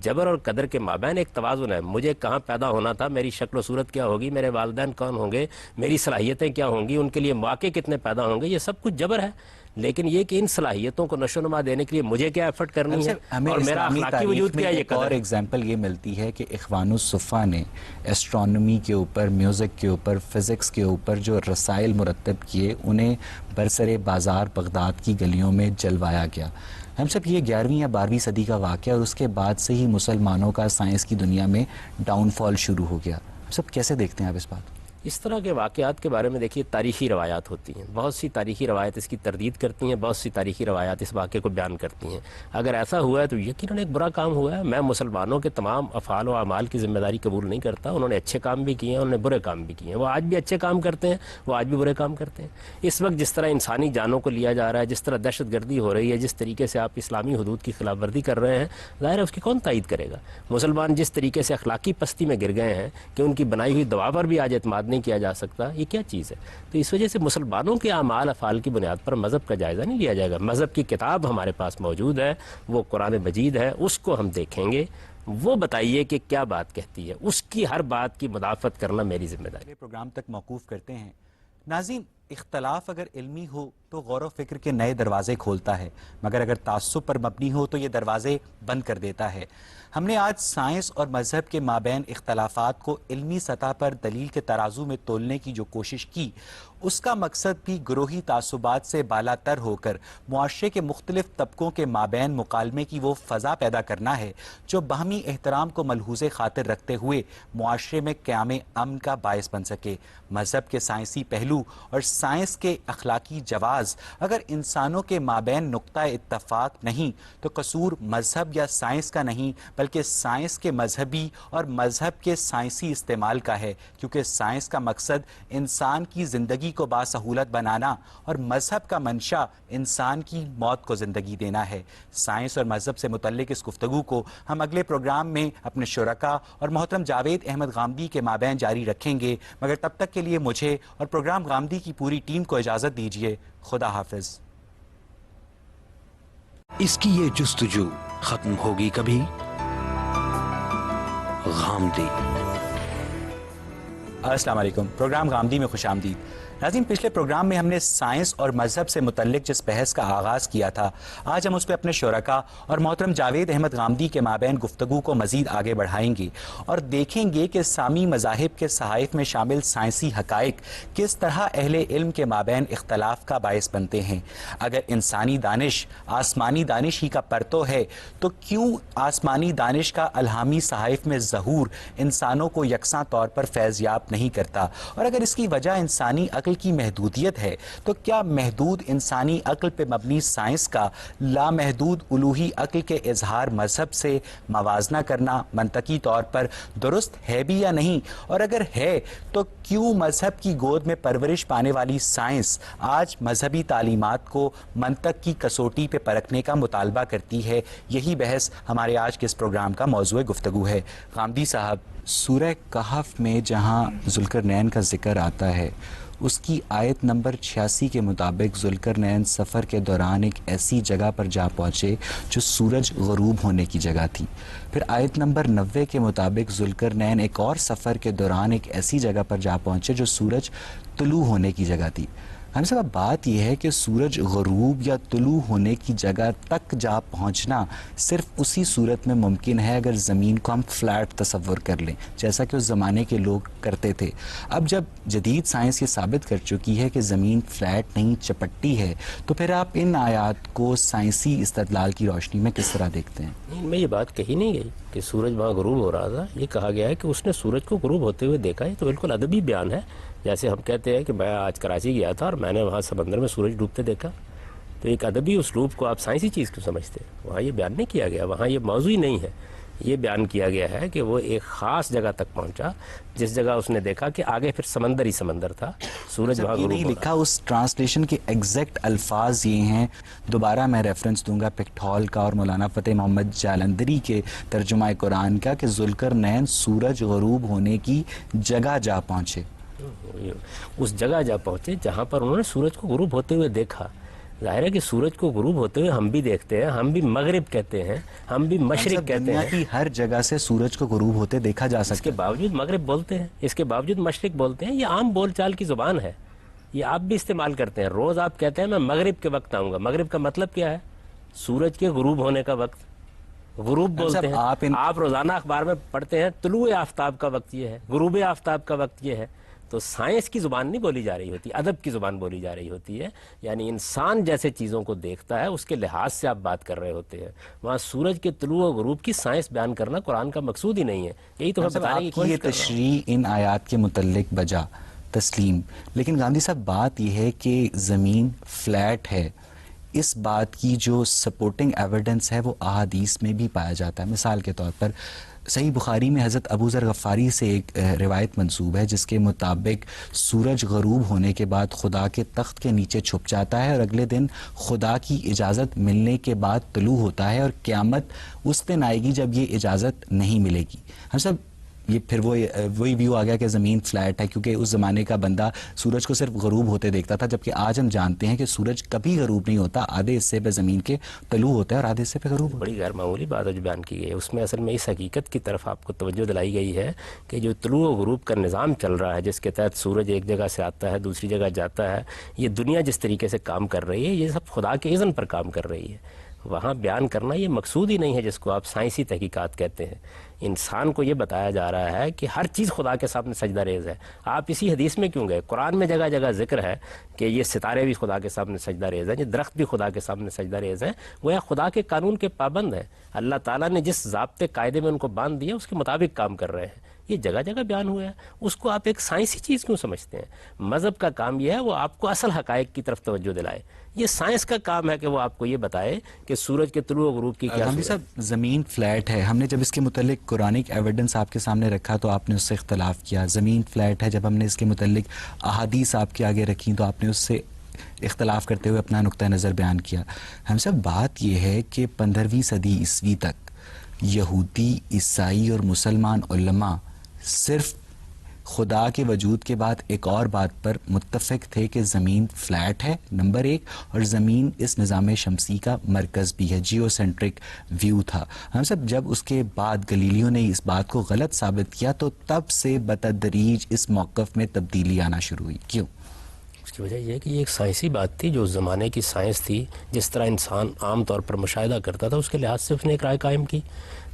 جبر اور قدر کے مابین ایک توازن ہے. مجھے کہاں پیدا ہونا تھا, میری شکل و صورت کیا ہوگی, میرے والدین کون ہوں گے, میری صلاحیتیں کیا ہوں گی, ان کے لیے مواقع کتنے پیدا ہوں گے, یہ سب کچھ جبر ہے. لیکن یہ کہ ان صلاحیتوں کو نشو و نما دینے کے لیے مجھے کیا ایفرٹ کرنی ہے اور میرا اخلاقی وجود کیا ہے, یہ اور ایگزامپل یہ ملتی ہے کہ اخوان الصفا نے ایسٹرونومی کے اوپر, میوزک کے اوپر, فزکس کے اوپر جو رسائل مرتب کیے انہیں برسر بازار بغداد کی گلیوں میں جلوایا گیا. ہم سب یہ 11ویں یا 12ویں صدی کا واقعہ, اور اس کے بعد سے ہی مسلمانوں کا سائنس کی دنیا میں ڈاؤن فال شروع ہو گیا. ہم سب کیسے دیکھتے ہیں آپ اس بات؟ اس طرح کے واقعات کے بارے میں دیکھیے تاریخی روایات ہوتی ہیں, بہت سی تاریخی روایت اس کی تردید کرتی ہیں, بہت سی تاریخی روایات اس واقعے کو بیان کرتی ہیں. اگر ایسا ہوا ہے تو یقیناً ایک برا کام ہوا ہے. میں مسلمانوں کے تمام افعال و اعمال کی ذمہ داری قبول نہیں کرتا. انہوں نے اچھے کام بھی کیے ہیں, انہوں نے برے کام بھی کیے ہیں. وہ آج بھی اچھے کام کرتے ہیں, وہ آج بھی برے کام کرتے ہیں. اس وقت جس طرح انسانی جانوں کو لیا جا رہا ہے, جس طرح دہشت گردی ہو رہی ہے, جس طریقے سے آپ اسلامی حدود کی خلاف ورزی کر رہے ہیں, ظاہر ہے اس کی کون تائید کرے گا. مسلمان جس طریقے سے اخلاقی پستی میں گر گئے ہیں کہ ان کی بنائی ہوئی دوا پر بھی آج اعتماد نہیں کیا جا سکتا, یہ کیا چیز ہے؟ تو اس وجہ سے مسلمانوں کے اعمال افعال کی بنیاد پر مذہب کا جائزہ نہیں لیا جائے گا. مذہب کی کتاب ہمارے پاس موجود ہے, وہ قرآن مجید ہے, اس کو ہم دیکھیں گے. وہ بتائیے کہ کیا بات کہتی ہے, اس کی ہر بات کی مدافعت کرنا میری ذمہ داری. پروگرام تک موقوف کرتے ہیں. ناظرین, اختلاف اگر علمی ہو تو غور و فکر کے نئے دروازے کھولتا ہے, مگر اگر تعصب پر مبنی ہو تو یہ دروازے بند کر دیتا ہے. ہم نے آج سائنس اور مذہب کے مابین اختلافات کو علمی سطح پر دلیل کے ترازو میں تولنے کی جو کوشش کی, اس کا مقصد بھی گروہی تعصبات سے بالا تر ہو کر معاشرے کے مختلف طبقوں کے مابین مکالمے کی وہ فضا پیدا کرنا ہے جو باہمی احترام کو ملحوظ خاطر رکھتے ہوئے معاشرے میں قیام امن کا باعث بن سکے. مذہب کے سائنسی پہلو اور سائنس کے اخلاقی جواز اگر انسانوں کے مابین نقطہ اتفاق نہیں تو قصور مذہب یا سائنس کا نہیں بلکہ سائنس کے مذہبی اور مذہب کے سائنسی استعمال کا ہے, کیونکہ سائنس کا مقصد انسان کی زندگی کو باسہولت بنانا اور مذہب کا منشا انسان کی موت کو زندگی دینا ہے. سائنس اور مذہب سے متعلق اس گفتگو کو ہم اگلے پروگرام میں اپنے شرکاء اور محترم جاوید احمد غامدی کے مابین جاری رکھیں گے, مگر تب تک کے لیے مجھے اور پروگرام غامدی کی پوری ٹیم کو اجازت دیجیے. خدا حافظ. اس کی یہ جستجو ختم ہوگی کبھی؟ غامدی. السلام علیکم. پروگرام غامدی میں خوش آمدید. ناظرین, پچھلے پروگرام میں ہم نے سائنس اور مذہب سے متعلق جس بحث کا آغاز کیا تھا, آج ہم اس پہ اپنے شرکاء اور محترم جاوید احمد غامدی کے مابین گفتگو کو مزید آگے بڑھائیں گے اور دیکھیں گے کہ سامی مذاہب کے صحائف میں شامل سائنسی حقائق کس طرح اہل علم کے مابین اختلاف کا باعث بنتے ہیں. اگر انسانی دانش آسمانی دانش ہی کا پرتو ہے تو کیوں آسمانی دانش کا الہامی صحائف میں ظہور انسانوں کو یکساں طور پر فیض یاب نہیں کرتا؟ اور اگر اس کی وجہ انسانی عقل کی محدودیت ہے تو کیا محدود انسانی عقل پہ مبنی سائنس کا لامحدود الوہی عقل کے اظہار مذہب سے موازنہ کرنا منطقی طور پر درست ہے بھی یا نہیں؟ اور اگر ہے تو کیوں مذہب کی گود میں پرورش پانے والی سائنس آج مذہبی تعلیمات کو منطق کی کسوٹی پہ پرکھنے کا مطالبہ کرتی ہے؟ یہی بحث ہمارے آج کے اس پروگرام کا موضوع گفتگو ہے. غامدی صاحب, سورہ کہف میں جہاں ذوالقرنین کا ذکر آتا ہے اس کی آیت نمبر 86 کے مطابق ذوالقرنین سفر کے دوران ایک ایسی جگہ پر جا پہنچے جو سورج غروب ہونے کی جگہ تھی. پھر آیت نمبر 90 کے مطابق ذوالقرنین ایک اور سفر کے دوران ایک ایسی جگہ پر جا پہنچے جو سورج طلوع ہونے کی جگہ تھی. ہم صاحب بات یہ ہے کہ سورج غروب یا طلوع ہونے کی جگہ تک جا پہنچنا صرف اسی صورت میں ممکن ہے اگر زمین کو ہم فلیٹ تصور کر لیں، جیسا کہ اس زمانے کے لوگ کرتے تھے. اب جب جدید سائنس یہ ثابت کر چکی ہے کہ زمین فلیٹ نہیں چپٹی ہے، تو پھر آپ ان آیات کو سائنسی استدلال کی روشنی میں کس طرح دیکھتے ہیں؟ ان میں یہ بات کہی نہیں گئی کہ سورج وہاں غروب ہو رہا تھا، یہ کہا گیا ہے کہ اس نے سورج کو غروب ہوتے ہوئے دیکھا. یہ تو بالکل ادبی بیان ہے. جیسے ہم کہتے ہیں کہ میں آج کراچی گیا تھا اور میں نے وہاں سمندر میں سورج ڈوبتے دیکھا، تو ایک ادبی اسلوب کو آپ سائنسی چیز کیوں سمجھتے ہیں؟ وہاں یہ بیان نہیں کیا گیا، وہاں یہ موضوع ہی نہیں ہے. یہ بیان کیا گیا ہے کہ وہ ایک خاص جگہ تک پہنچا جس جگہ اس نے دیکھا کہ آگے پھر سمندر ہی سمندر تھا، سورج وہاں غروب نہیں لکھا. اس ٹرانسلیشن کے ایگزیکٹ الفاظ یہ ہیں، دوبارہ میں ریفرنس دوں گا پکٹھول کا اور مولانا فتح محمد جالندری کے ترجمہ قرآن کا، کہ ذوالقرنین سورج غروب ہونے کی جگہ جا پہنچے. اس جگہ جا پہنچے جہاں پر انہوں نے سورج کو غروب ہوتے ہوئے دیکھا. ظاہر ہے کہ سورج کو غروب ہوتے ہوئے ہم بھی دیکھتے ہیں، ہم بھی مغرب کہتے ہیں، ہم بھی مشرق کہتے دنیا ہیں. کی ہر جگہ سے سورج کو غروب ہوتے دیکھا جا سکتا ہے. اس کے باوجود مغرب بولتے ہیں، اس کے باوجود مشرق بولتے ہیں. یہ عام بول چال کی زبان ہے، یہ آپ بھی استعمال کرتے ہیں. روز آپ کہتے ہیں میں مغرب کے وقت آؤں گا. مغرب کا مطلب کیا ہے؟ سورج کے غروب ہونے کا وقت. غروب بولتے ہیں. آپ روزانہ اخبار میں پڑھتے ہیں طلوع آفتاب کا وقت یہ ہے، غروب آفتاب کا وقت یہ ہے. تو سائنس کی زبان نہیں بولی جا رہی ہوتی، ادب کی زبان بولی جا رہی ہوتی ہے. یعنی انسان جیسے چیزوں کو دیکھتا ہے اس کے لحاظ سے آپ بات کر رہے ہوتے ہیں. وہاں سورج کے طلوع و غروب کی سائنس بیان کرنا قرآن کا مقصود ہی نہیں ہے. یہی تو میں بتانے کی کوشش یہ کر رہا ہوں. تشریح ان آیات کے متعلق بجا تسلیم، لیکن گاندھی صاحب بات یہ ہے کہ زمین فلیٹ ہے، اس بات کی جو سپورٹنگ ایویڈنس ہے وہ احادیث میں بھی پایا جاتا ہے. مثال کے طور پر صحیح بخاری میں حضرت ابو ذر غفاری سے ایک روایت منسوب ہے جس کے مطابق سورج غروب ہونے کے بعد خدا کے تخت کے نیچے چھپ جاتا ہے اور اگلے دن خدا کی اجازت ملنے کے بعد طلوع ہوتا ہے، اور قیامت اس دن آئے گی جب یہ اجازت نہیں ملے گی. ہم سب یہ پھر وہی ویو آ گیا کہ زمین فلیٹ ہے، کیونکہ اس زمانے کا بندہ سورج کو صرف غروب ہوتے دیکھتا تھا، جبکہ آج ہم جانتے ہیں کہ سورج کبھی غروب نہیں ہوتا. آدھے حصے پہ زمین کے طلوع ہوتا ہے اور آدھے حصے پہ غروب. بڑی غیر معمولی بات جو بیان کی گئی ہے اس میں اصل میں اس حقیقت کی طرف آپ کو توجہ دلائی گئی ہے کہ جو طلوع و غروب کا نظام چل رہا ہے جس کے تحت سورج ایک جگہ سے آتا ہے دوسری جگہ جاتا ہے، یہ دنیا جس طریقے سے کام کر رہی ہے یہ سب خدا کے اذن پر کام کر رہی ہے. وہاں بیان کرنا یہ مقصود ہی نہیں ہے جس کو آپ سائنسی تحقیقات کہتے ہیں. انسان کو یہ بتایا جا رہا ہے کہ ہر چیز خدا کے سامنے سجدہ ریز ہے. آپ اسی حدیث میں کیوں گئے؟ قرآن میں جگہ جگہ ذکر ہے کہ یہ ستارے بھی خدا کے سامنے سجدہ ریز ہیں، یہ درخت بھی خدا کے سامنے سجدہ ریز ہیں. گویا خدا کے قانون کے پابند ہیں. اللہ تعالیٰ نے جس ضابطے قاعدے میں ان کو باندھ دیا اس کے مطابق کام کر رہے ہیں. یہ جگہ جگہ بیان ہوا ہے، اس کو آپ ایک سائنسی چیز کیوں سمجھتے ہیں؟ مذہب کا کام یہ ہے وہ آپ کو اصل حقائق کی طرف توجہ دلائے. یہ سائنس کا کام ہے کہ وہ آپ کو یہ بتائے کہ سورج کے طلوع و غروب کی کیا صورت ہے. صاحب زمین فلیٹ ہے، ہم نے جب اس کے متعلق قرآنک ایویڈنس آپ کے سامنے رکھا تو آپ نے اس سے اختلاف کیا. زمین فلیٹ ہے، جب ہم نے اس کے متعلق احادیث آپ کے آگے رکھی تو آپ نے اس سے اختلاف کرتے ہوئے اپنا نقطہ نظر بیان کیا. ہم سب بات یہ ہے کہ 15ویں صدی عیسوی تک یہودی، عیسائی اور مسلمان علماء صرف خدا کے وجود کے بعد ایک اور بات پر متفق تھے کہ زمین فلیٹ ہے نمبر 1، اور زمین اس نظام شمسی کا مرکز بھی ہے. جیو سینٹرک ویو تھا. ہم سب جب اس کے بعد گلیلیو نے اس بات کو غلط ثابت کیا تو تب سے بتدریج اس موقف میں تبدیلی آنا شروع ہوئی. کیوں؟ اس کی وجہ یہ ہے کہ یہ ایک سائنسی بات تھی جو اس زمانے کی سائنس تھی. جس طرح انسان عام طور پر مشاہدہ کرتا تھا اس کے لحاظ سے اس نے ایک رائے قائم کی.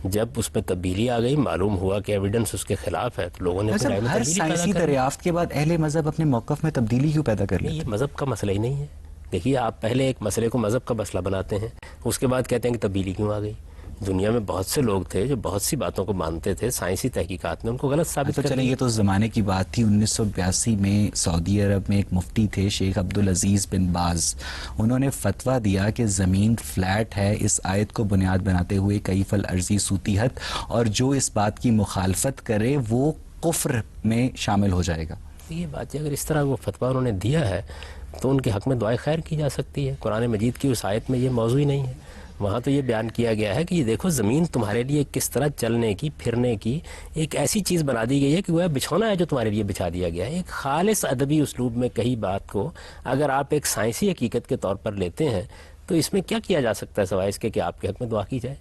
جب اس میں تبدیلی آ گئی، معلوم ہوا کہ ایویڈنس اس کے خلاف ہے، تو لوگوں نے اپنی رائے میں ہر تبدیلی پیدا سائنسی کر دی. دریافت کے بعد اہل مذہب اپنے موقف میں تبدیلی کیوں پیدا کر لیتے؟ یہ مذہب کا مسئلہ ہی نہیں ہے. دیکھیے آپ پہلے ایک مسئلے کو مذہب کا مسئلہ بناتے ہیں، اس کے بعد کہتے ہیں کہ تبدیلی کیوں آ گئی. دنیا میں بہت سے لوگ تھے جو بہت سی باتوں کو مانتے تھے، سائنسی تحقیقات نے ان کو غلط ثابت کر چلیں دیا. یہ تو زمانے کی بات تھی. 1982 میں سعودی عرب میں ایک مفتی تھے شیخ عبدالعزیز بن باز، انہوں نے فتویٰ دیا کہ زمین فلیٹ ہے اس آیت کو بنیاد بناتے ہوئے کیف الارضی سوتیحت، اور جو اس بات کی مخالفت کرے وہ کفر میں شامل ہو جائے گا. یہ بات ہے، اگر اس طرح وہ فتویٰ انہوں نے دیا ہے تو ان کے حق میں دعائے خیر کی جا سکتی ہے. قرآن مجید کی اس آیت میں یہ موضوع ہی نہیں ہے. وہاں تو یہ بیان کیا گیا ہے کہ یہ دیکھو زمین تمہارے لیے کس طرح چلنے کی پھرنے کی ایک ایسی چیز بنا دی گئی ہے کہ وہ بچھونا ہے جو تمہارے لیے بچھا دیا گیا ہے. ایک خالص ادبی اسلوب میں کہی بات کو اگر آپ ایک سائنسی حقیقت کے طور پر لیتے ہیں تو اس میں کیا کیا جا سکتا ہے سوائے اس کے کہ آپ کے حق میں دعا کی جائے.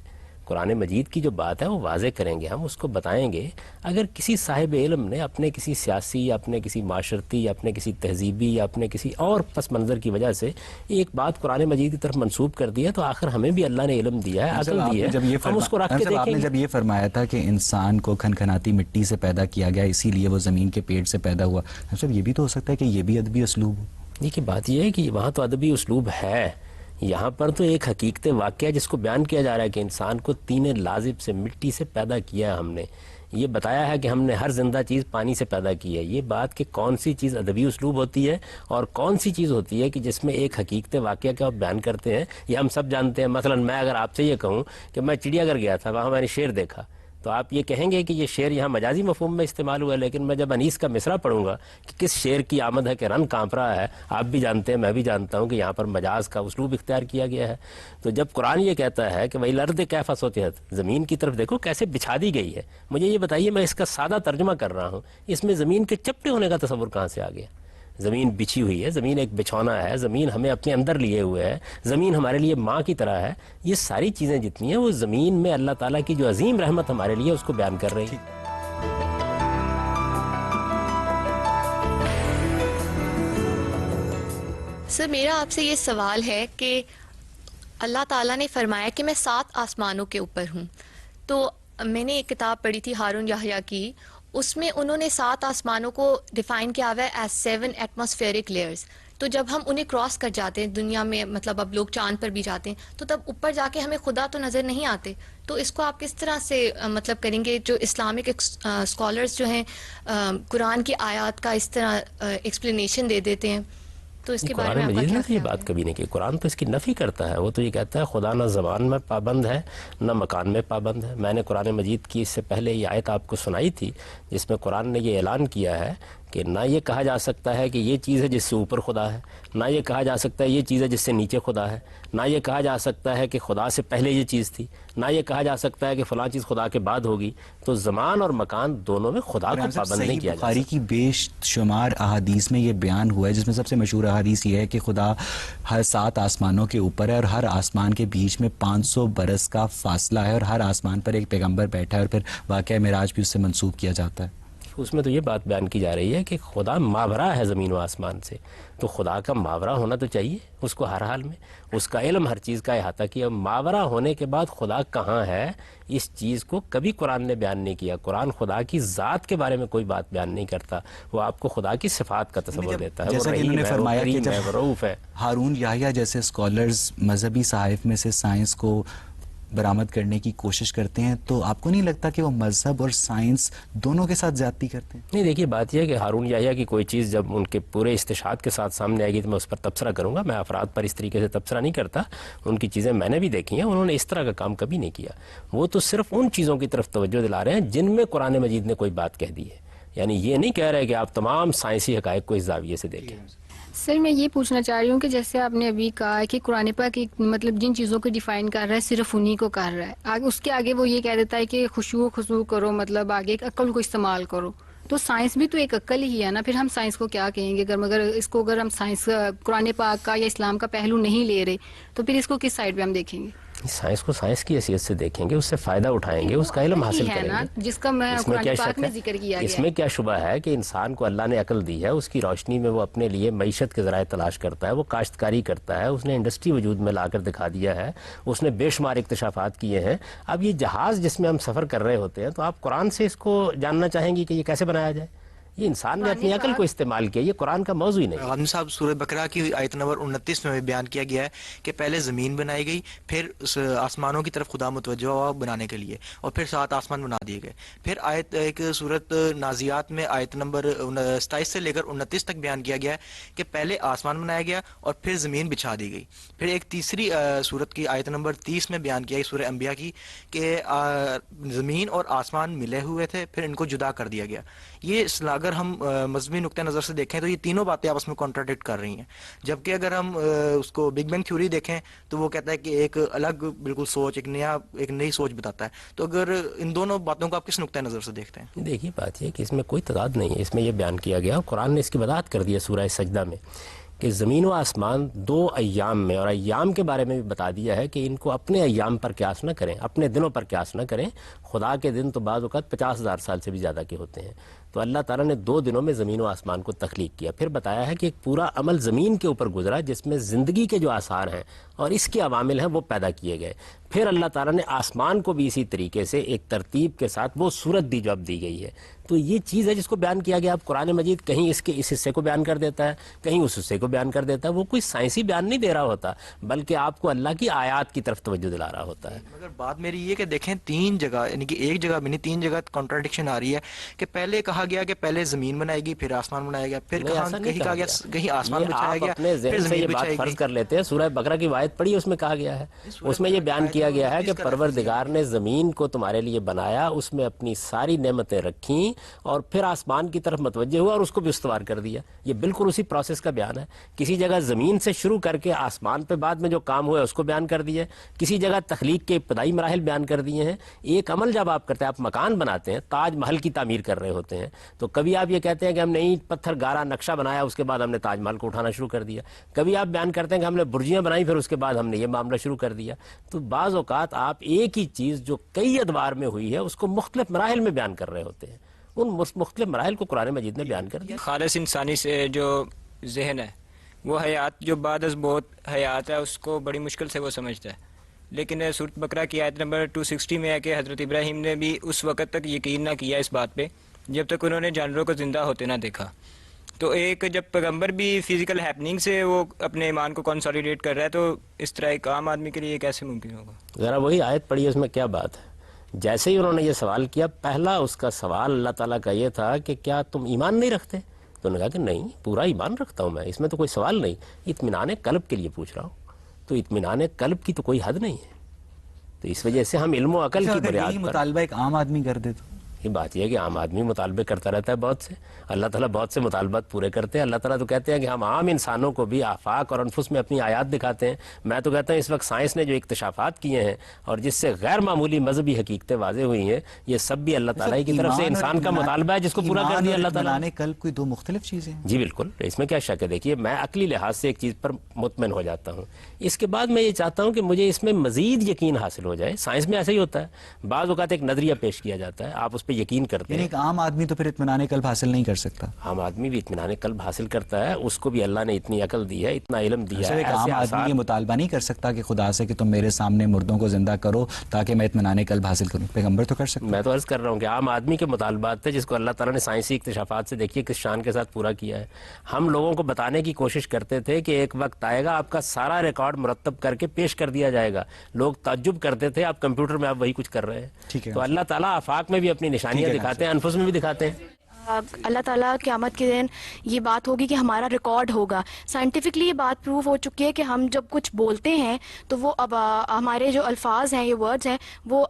قرآن مجید کی جو بات ہے وہ واضح کریں گے، ہم اس کو بتائیں گے. اگر کسی صاحب علم نے اپنے کسی سیاسی یا اپنے کسی معاشرتی یا اپنے کسی تہذیبی یا اپنے کسی اور پس منظر کی وجہ سے ایک بات قرآن مجید کی طرف منسوب کر دی ہے تو آخر ہمیں بھی اللہ نے علم دیا ہے، عقل دی ہے، ہم اس کو رکھ کے دیکھیں گے. آپ نے جب یہ فرمایا تھا کہ انسان کو کھنکھناتی مٹی سے پیدا کیا گیا اسی لیے وہ زمین کے پیٹ سے پیدا ہوا، صاحب یہ بھی تو ہو سکتا ہے کہ یہ بھی ادبی اسلوب ہو. دیکھیے بات یہ ہے کہ وہاں تو ادبی اسلوب ہے، یہاں پر تو ایک حقیقت واقعہ جس کو بیان کیا جا رہا ہے کہ انسان کو طین لازب سے مٹی سے پیدا کیا ہے. ہم نے یہ بتایا ہے کہ ہم نے ہر زندہ چیز پانی سے پیدا کی ہے. یہ بات کہ کون سی چیز ادبی اسلوب ہوتی ہے اور کون سی چیز ہوتی ہے کہ جس میں ایک حقیقت واقعہ کا بیان کرتے ہیں، یہ ہم سب جانتے ہیں. مثلا میں اگر آپ سے یہ کہوں کہ میں چڑیا گھر گیا تھا، وہاں میں نے شیر دیکھا، تو آپ یہ کہیں گے کہ یہ شعر یہاں مجازی مفہوم میں استعمال ہوا ہے. لیکن میں جب انیس کا مصرع پڑھوں گا کہ کس شعر کی آمد ہے کہ رن کانپ رہا ہے، آپ بھی جانتے ہیں، میں بھی جانتا ہوں کہ یہاں پر مجاز کا اسلوب اختیار کیا گیا ہے. تو جب قرآن یہ کہتا ہے کہ وَإِلَى الْأَرْضِ كَيْفَ سُطِحَتْ، زمین کی طرف دیکھو کیسے بچھا دی گئی ہے، مجھے یہ بتائیے، میں اس کا سادہ ترجمہ کر رہا ہوں، اس میں زمین کے چپٹے ہونے کا تصور کہاں سے آ گیا؟ زمین بچھی ہوئی ہے، زمین ایک بچھونا ہے، زمین ہمیں اپنے اندر لیے ہوئے ہے، زمین ہمارے لیے ماں کی طرح ہے. یہ ساری چیزیں جتنی ہیں وہ زمین میں اللہ تعالیٰ کی جو عظیم رحمت ہمارے لیے اس کو بیان کر رہی ہے. سر میرا آپ سے یہ سوال ہے کہ اللہ تعالیٰ نے فرمایا کہ میں 7 آسمانوں کے اوپر ہوں. تو میں نے ایک کتاب پڑھی تھی ہارون یحییٰ کی، اس میں انہوں نے 7 آسمانوں کو ڈیفائن کیا ہوا ہے ایز 7 ایٹماسفیئرک لیئرز. تو جب ہم انہیں کراس کر جاتے ہیں دنیا میں، مطلب اب لوگ چاند پر بھی جاتے ہیں، تو تب اوپر جا کے ہمیں خدا تو نظر نہیں آتے. تو اس کو آپ کس طرح سے مطلب کریں گے؟ جو اسلامک اسکالرز جو ہیں قرآن کی آیات کا اس طرح ایکسپلینیشن دے دیتے ہیں، تو اس کے بارے میں قرآن مجید نے یہ بات کبھی نہیں کی. قرآن تو اس کی نفی کرتا ہے. وہ تو یہ کہتا ہے خدا نہ زبان میں پابند ہے نہ مکان میں پابند ہے. میں نے قرآن مجید کی اس سے پہلے یہ آیت آپ کو سنائی تھی جس میں قرآن نے یہ اعلان کیا ہے کہ نہ یہ کہا جا سکتا ہے کہ یہ چیز ہے جس سے اوپر خدا ہے، نہ یہ کہا جا سکتا ہے یہ چیز ہے جس سے نیچے خدا ہے، نہ یہ کہا جا سکتا ہے کہ خدا سے پہلے یہ چیز تھی، نہ یہ کہا جا سکتا ہے کہ فلاں چیز خدا کے بعد ہوگی. تو زمان اور مکان دونوں میں خدا کو پابند نہیں کیا جا سکتا. بخاری کی بے شمار احادیث میں یہ بیان ہوا ہے، جس میں سب سے مشہور احادیث یہ ہے کہ خدا ہر 7 آسمانوں کے اوپر ہے اور ہر آسمان کے بیچ میں 500 برس کا فاصلہ ہے اور ہر آسمان پر ایک پیغمبر بیٹھا ہے اور پھر واقعہ معراج بھی اس سے منسوب کیا جاتا ہے. اس میں تو یہ بات بیان کی جا رہی ہے کہ خدا ماورا ہے زمین و آسمان سے. تو خدا کا ماورا ہونا تو چاہیے اس کو ہر حال میں، اس کا علم ہر چیز کا احاطہ کیا. ماورا ہونے کے بعد خدا کہاں ہے اس چیز کو کبھی قرآن نے بیان نہیں کیا. قرآن خدا کی ذات کے بارے میں کوئی بات بیان نہیں کرتا، وہ آپ کو خدا کی صفات کا تصور دیتا ہے. جیسا کہ انہوں نے فرمایا کہ جب ہارون یحییٰ جیسے اسکالرز مذہبی صحائف میں سے سائنس کو برآمد کرنے کی کوشش کرتے ہیں، تو آپ کو نہیں لگتا کہ وہ مذہب اور سائنس دونوں کے ساتھ زیادتی کرتے ہیں؟ نہیں، دیکھیے بات یہ ہے کہ ہارون یحییٰ کی کوئی چیز جب ان کے پورے استشہاد کے ساتھ سامنے آئے گی تو میں اس پر تبصرہ کروں گا. میں افراد پر اس طریقے سے تبصرہ نہیں کرتا. ان کی چیزیں میں نے بھی دیکھی ہیں، انہوں نے اس طرح کا کام کبھی نہیں کیا. وہ تو صرف ان چیزوں کی طرف توجہ دلا رہے ہیں جن میں قرآن مجید نے کوئی بات کہہ دی ہے. یعنی یہ نہیں کہہ رہے کہ آپ تمام سائنسی حقائق کو اس زاویے سے دیکھیں. سر میں یہ پوچھنا چاہ رہی ہوں کہ جیسے آپ نے ابھی کہا کہ قرآن پاک مطلب جن چیزوں کو ڈیفائن کر رہا ہے صرف انہی کو کر رہا ہے، آگے اس کے آگے وہ یہ کہہ دیتا ہے کہ خضوع کرو، مطلب آگے ایک عقل کو استعمال کرو. تو سائنس بھی تو ایک عقل ہی ہے نا. پھر ہم سائنس کو کیا کہیں گے؟ اگر اس کو اگر ہم سائنس قرآن پاک کا یا اسلام کا پہلو نہیں لے رہے تو پھر اس کو کس سائڈ پہ ہم دیکھیں گے؟ سائنس کو سائنس کی حیثیت سے دیکھیں گے، اس سے فائدہ اٹھائیں گے، اس کا علم حاصل کریں گے. جس کا میں قرآن پاک میں ذکر کیا گیا اس میں کیا شبہ ہے کہ انسان کو اللہ نے عقل دی ہے، اس کی روشنی میں وہ اپنے لیے معیشت کے ذرائع تلاش کرتا ہے، وہ کاشتکاری کرتا ہے، اس نے انڈسٹری وجود میں لا کر دکھا دیا ہے، اس نے بے شمار اکتشافات کیے ہیں. اب یہ جہاز جس میں ہم سفر کر رہے ہوتے ہیں تو آپ قرآن سے اس کو جاننا چاہیں گی کہ یہ کیسے بنایا جائے؟ یہ انسان نے اپنی عقل کو استعمال کیا، یہ قرآن کا موضوع ہی نہیں. غازی صاحب سورہ بقرہ کی آیت نمبر 29 میں بیان کیا گیا ہے کہ پہلے زمین بنائی گئی، پھر آسمانوں کی طرف خدا متوجہ ہوا بنانے کے لیے، اور پھر 7 آسمان بنا دیے گئے. پھر آیت ایک سورت نازیات میں آیت نمبر 27 سے لے کر 29 تک بیان کیا گیا ہے کہ پہلے آسمان بنایا گیا اور پھر زمین بچھا دی گئی. پھر ایک تیسری سورت کی آیت نمبر 30 میں بیان کیا گیا سورہ انبیاء کی کہ زمین اور آسمان ملے ہوئے تھے، پھر ان کو جدا کر دیا گیا. یہ اگر ہم مذہبی نقطہ نظر سے دیکھیں تو یہ تینوں باتیں آپس میں کانٹراڈکٹ کر رہی ہیں. جبکہ اگر ہم اس کو بگ بینگ تھیوری دیکھیں تو وہ کہتا ہے کہ ایک الگ بالکل سوچ، ایک نئی سوچ بتاتا ہے. تو اگر ان دونوں باتوں کو آپ کس نقطہ نظر سے دیکھتے ہیں؟ دیکھیے بات یہ کہ اس میں کوئی تضاد نہیں ہے. اس میں یہ بیان کیا گیا، قرآن نے اس کی وضاحت کر دی ہے سورہ سجدہ میں کہ زمین و آسمان 2 ایام میں، اور ایام کے بارے میں بھی بتا دیا ہے کہ ان کو اپنے ایام پر قیاس نہ کریں، اپنے دنوں پر قیاس نہ کریں. خدا کے دن تو بعض اوقات 50,000 سال سے بھی زیادہ کے ہوتے ہیں. تو اللہ تعالیٰ نے 2 دنوں میں زمین و آسمان کو تخلیق کیا. پھر بتایا ہے کہ ایک پورا عمل زمین کے اوپر گزرا جس میں زندگی کے جو آثار ہیں اور اس کے عوامل ہیں وہ پیدا کیے گئے. پھر اللہ تعالیٰ نے آسمان کو بھی اسی طریقے سے ایک ترتیب کے ساتھ وہ صورت دی جو اب دی گئی ہے. تو یہ چیز ہے جس کو بیان کیا گیا. اب قرآن مجید کہیں اس کے اس حصے کو بیان کر دیتا ہے، کہیں اس حصے کو بیان کر دیتا ہے. وہ کوئی سائنسی بیان نہیں دے رہا ہوتا، بلکہ آپ کو اللہ کی آیات کی طرف توجہ دلا رہا ہوتا ہے. مگر بات میری یہ کہ دیکھیں 3 جگہ، یعنی کہ ایک جگہ بھی نہیں 3 جگہ کنٹراڈکشن آ رہی ہے کہ پہلے کہا گیا کہ پہلے زمین بنائے گی پھر آسمان بنایا گیا، پھر کہیں کہا گیا کہیں آسمان بچھایا گیا اپنے ذہن سے یہ بات فرض کر لیتے ہیں. سورہ بقرہ کی آیت پڑھی، اس میں کہا گیا ہے، اس میں یہ بیان کیا گیا ہے کہ پروردگار نے زمین کو تمہارے لیے بنایا، اس میں اپنی ساری نعمتیں رکھیں اور پھر آسمان کی طرف متوجہ ہوا اور اس کو بھی استوار کر دیا. یہ بالکل اسی پروسیس کا بیان ہے. کسی جگہ زمین سے شروع کر کے آسمان پہ بعد میں جو کام ہوا ہے اس کو بیان کر دیا. کسی جگہ تخلیق کے ابتدائی مراحل بیان کر دیے ہیں. ایک عمل جب آپ کرتے ہیں، آپ مکان بناتے ہیں، تاج محل کی تعمیر کر رہے ہوتے ہیں، تو کبھی آپ یہ کہتے ہیں کہ ہم نے اینٹ پتھر گارا نقشہ بنایا، اس کے بعد ہم نے تاج محل کو اٹھانا شروع کر دیا. کبھی آپ بیان کرتے ہیں کہ ہم نے برجیاں بنائی، پھر اس کے بعد ہم نے یہ معاملہ شروع کر دیا. تو بعض اوقات آپ ایک ہی چیز جو کئی ادوار میں ہوئی ہے اس کو مختلف مراحل میں بیان کر رہے ہوتے ہیں. ان مختلف مراحل کو قرآن مجید نے بیان کر دیا. خالص انسانی سے جو ذہن ہے، وہ حیات جو بعد از بہت حیات ہے، اس کو بڑی مشکل سے وہ سمجھتا ہے. لیکن سورۃ بقرہ کی آیت نمبر 260 میں ہے کہ حضرت ابراہیم نے بھی اس وقت تک یقین نہ کیا اس بات پہ جب تک انہوں نے جانوروں کو زندہ ہوتے نہ دیکھا. تو ایک جب پیغمبر بھی فزیکل ہیپننگ سے وہ اپنے ایمان کو کنسالیڈیٹ کر رہا ہے، تو اس طرح ایک عام آدمی کے لیے یہ کیسے ممکن ہوگا؟ ذرا وہی آیت پڑھی، اس میں کیا بات ہے. جیسے ہی انہوں نے یہ سوال کیا، پہلا اس کا سوال اللہ تعالیٰ کا یہ تھا کہ کیا تم ایمان نہیں رکھتے؟ تو انہوں نے کہا کہ نہیں، پورا ایمان رکھتا ہوں میں، اس میں تو کوئی سوال نہیں، اطمینان قلب کے لیے پوچھ رہا ہوں. تو اطمینان قلب کی تو کوئی حد نہیں ہے. تو اس وجہ سے ہم علم و عقل کی بنیاد پر مطالبہ ایک عام آدمی کر دے تو یہ بات یہ ہے کہ عام آدمی مطالبے کرتا رہتا ہے بہت سے. اللہ تعالیٰ بہت سے مطالبات پورے کرتے ہیں. اللہ تعالیٰ تو کہتے ہیں کہ ہم عام انسانوں کو بھی آفاق اور انفس میں اپنی آیات دکھاتے ہیں. میں تو کہتا ہوں اس وقت سائنس نے جو اکتشافات کیے ہیں اور جس سے غیر معمولی مذہبی حقیقتیں واضح ہوئی ہیں، یہ سب بھی اللہ تعالیٰ کی طرف سے انسان کا مطالبہ ہے جس کو پورا کر دیا اللہ تعالیٰ نے. قلب کوئی 2 مختلف چیزیں ہیں. جی بالکل، اس میں کیا شک ہے. دیکھیے میں عقلی لحاظ سے ایک چیز پر مطمئن ہو جاتا ہوں، اس کے بعد میں یہ چاہتا ہوں کہ مجھے اس میں مزید یقین حاصل ہو جائے. سائنس میں ایسا ہی ہوتا ہے، بعض اوقات ایک نظریہ پیش کیا جاتا ہے، آپ اس پہ یقین کرتے ہیں. عام آدمی تو پھر اطمینان قلب حاصل نہیں کر سکتا. عام آدمی بھی اطمینان قلب حاصل کرتا ہے، اس کو بھی اللہ نے اتنی عقل دی ہے، اتنا علم دیا ہے. ایک عام آدمی یہ مطالبہ نہیں کر سکتا کہ خدا سے کہ تم میرے سامنے مردوں کو زندہ کرو تاکہ میں اطمینان قلب حاصل کروں. پیغمبر تو کر سکتا. میں تو عرض کر رہا ہوں کہ عام آدمی کے مطالبات تھے جس کو اللہ تعالیٰ نے سائنسی اکتشافات سے دیکھیے کس شان کے ساتھ پورا کیا ہے. ہم لوگوں کو بتانے کی کوشش کرتے تھے کہ ایک وقت آئے گا آپ کا سارا ریکارڈ مرتب کر کے پیش کر دیا جائے گا. لوگ تعجب کرتے تھے، آپ کمپیوٹر میں آپ وہی کچھ کر رہے ہیں. تو اللہ تعالیٰ آفاق میں بھی اپنی نشانیاں دکھاتے ہیں، انفس میں بھی دکھاتے ہیں. اللہ تعالیٰ قیامت کے دن یہ بات ہوگی کہ ہمارا ریکارڈ ہوگا. سائنٹیفکلی یہ بات پروو ہو چکی ہے کہ ہم جب کچھ بولتے ہیں تو وہ اب ہمارے جو الفاظ ہیں، یہ ورڈز ہیں، وہ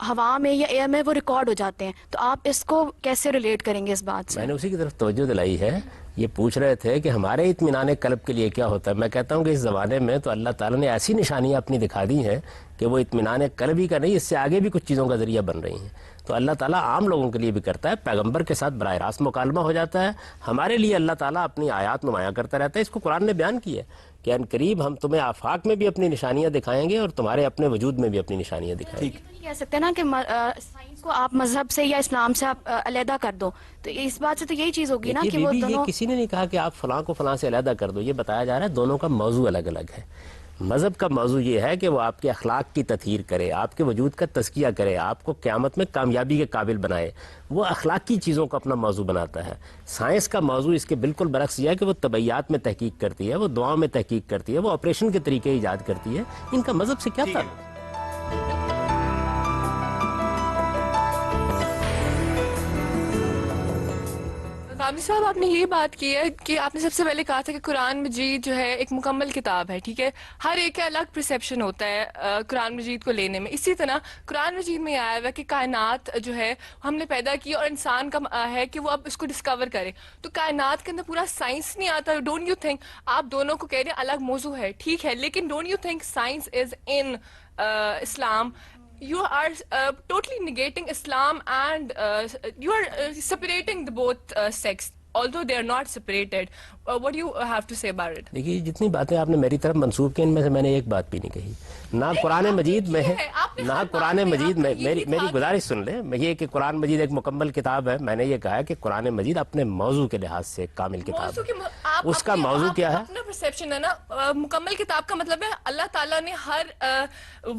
ہوا میں یا ایئر میں وہ ریکارڈ ہو جاتے ہیں. تو آپ اس کو کیسے ریلیٹ کریں گے اس بات سے؟ میں نے اسی کی طرف توجہ دلائی ہے. یہ پوچھ رہے تھے کہ ہمارے اطمینان قلب کے لیے کیا ہوتا ہے. میں کہتا ہوں کہ اس زمانے میں تو اللہ تعالیٰ نے ایسی نشانیاں اپنی دکھا دی ہیں کہ وہ اطمینان قلب ہی کا نہیں، اس سے آگے بھی کچھ چیزوں کا ذریعہ بن رہی ہیں. تو اللہ تعالیٰ عام لوگوں کے لیے بھی کرتا ہے، پیغمبر کے ساتھ براہ راست مکالمہ ہو جاتا ہے. ہمارے لیے اللہ تعالیٰ اپنی آیات نمایاں کرتا رہتا ہے. اس کو قرآن نے بیان کیا ہے کہ ان قریب ہم تمہیں آفاق میں بھی اپنی نشانیاں دکھائیں گے اور تمہارے اپنے وجود میں بھی اپنی نشانیاں دکھائیں گے. نہیں کہہ سکتے نا کہ سائنس کو آپ مذہب سے یا اسلام سے آپ علیحدہ کر دو. تو اس بات سے تو یہی چیز ہوگی نا کہ وہ دونوں، یہ کسی نے نہیں کہا کہ آپ فلاں کو فلاں سے علیحدہ کر دو. یہ بتایا جا رہا ہے دونوں کا موضوع الگ الگ ہے. مذہب کا موضوع یہ ہے کہ وہ آپ کے اخلاق کی تطہیر کرے، آپ کے وجود کا تزکیہ کرے، آپ کو قیامت میں کامیابی کے قابل بنائے. وہ اخلاقی چیزوں کو اپنا موضوع بناتا ہے. سائنس کا موضوع اس کے بالکل برعکس یہ ہے کہ وہ طبیعیات میں تحقیق کرتی ہے، وہ دعاؤں میں تحقیق کرتی ہے، وہ آپریشن کے طریقے ایجاد کرتی ہے. ان کا مذہب سے کیا تعلق؟ غامدی صاحب، آپ نے یہ بات کی ہے کہ آپ نے سب سے پہلے کہا تھا کہ قرآن مجید جو ہے ایک مکمل کتاب ہے، ٹھیک ہے. ہر ایک کا الگ پرسیپشن ہوتا ہے قرآن مجید کو لینے میں. اسی طرح قرآن مجید میں آیا ہوا ہے کہ کائنات جو ہے ہم نے پیدا کی اور انسان کا ہے کہ وہ اب اس کو ڈسکور کرے. تو کائنات کے اندر پورا سائنس نہیں آتا. ڈونٹ یو تھنک آپ دونوں کو کہہ رہے ہیں الگ موضوع ہے، ٹھیک ہے، لیکن don't you think science is in Islam? You are totally negating Islam and you are separating the both sects. although they are not separated. What do you have to say about it? دیکھیے جتنی باتیں آپ نے میری طرف منسوب کی ان میں سے میں نے ایک بات بھی نہیں کہی. نہ قرآن مجید میں ہے نہ قرآن مجید میں میری گزارش سن لیں. یہ کہ قرآن مجید ایک مکمل کتاب ہے. میں نے یہ کہا کہ قرآن مجید اپنے موضوع کے لحاظ سے ایک کامل کتاب ہے. اس کا موضوع کیا ہے؟ اپنا پرسیپشن ہے نا. مکمل کتاب کا مطلب ہے اللہ تعالیٰ نے ہر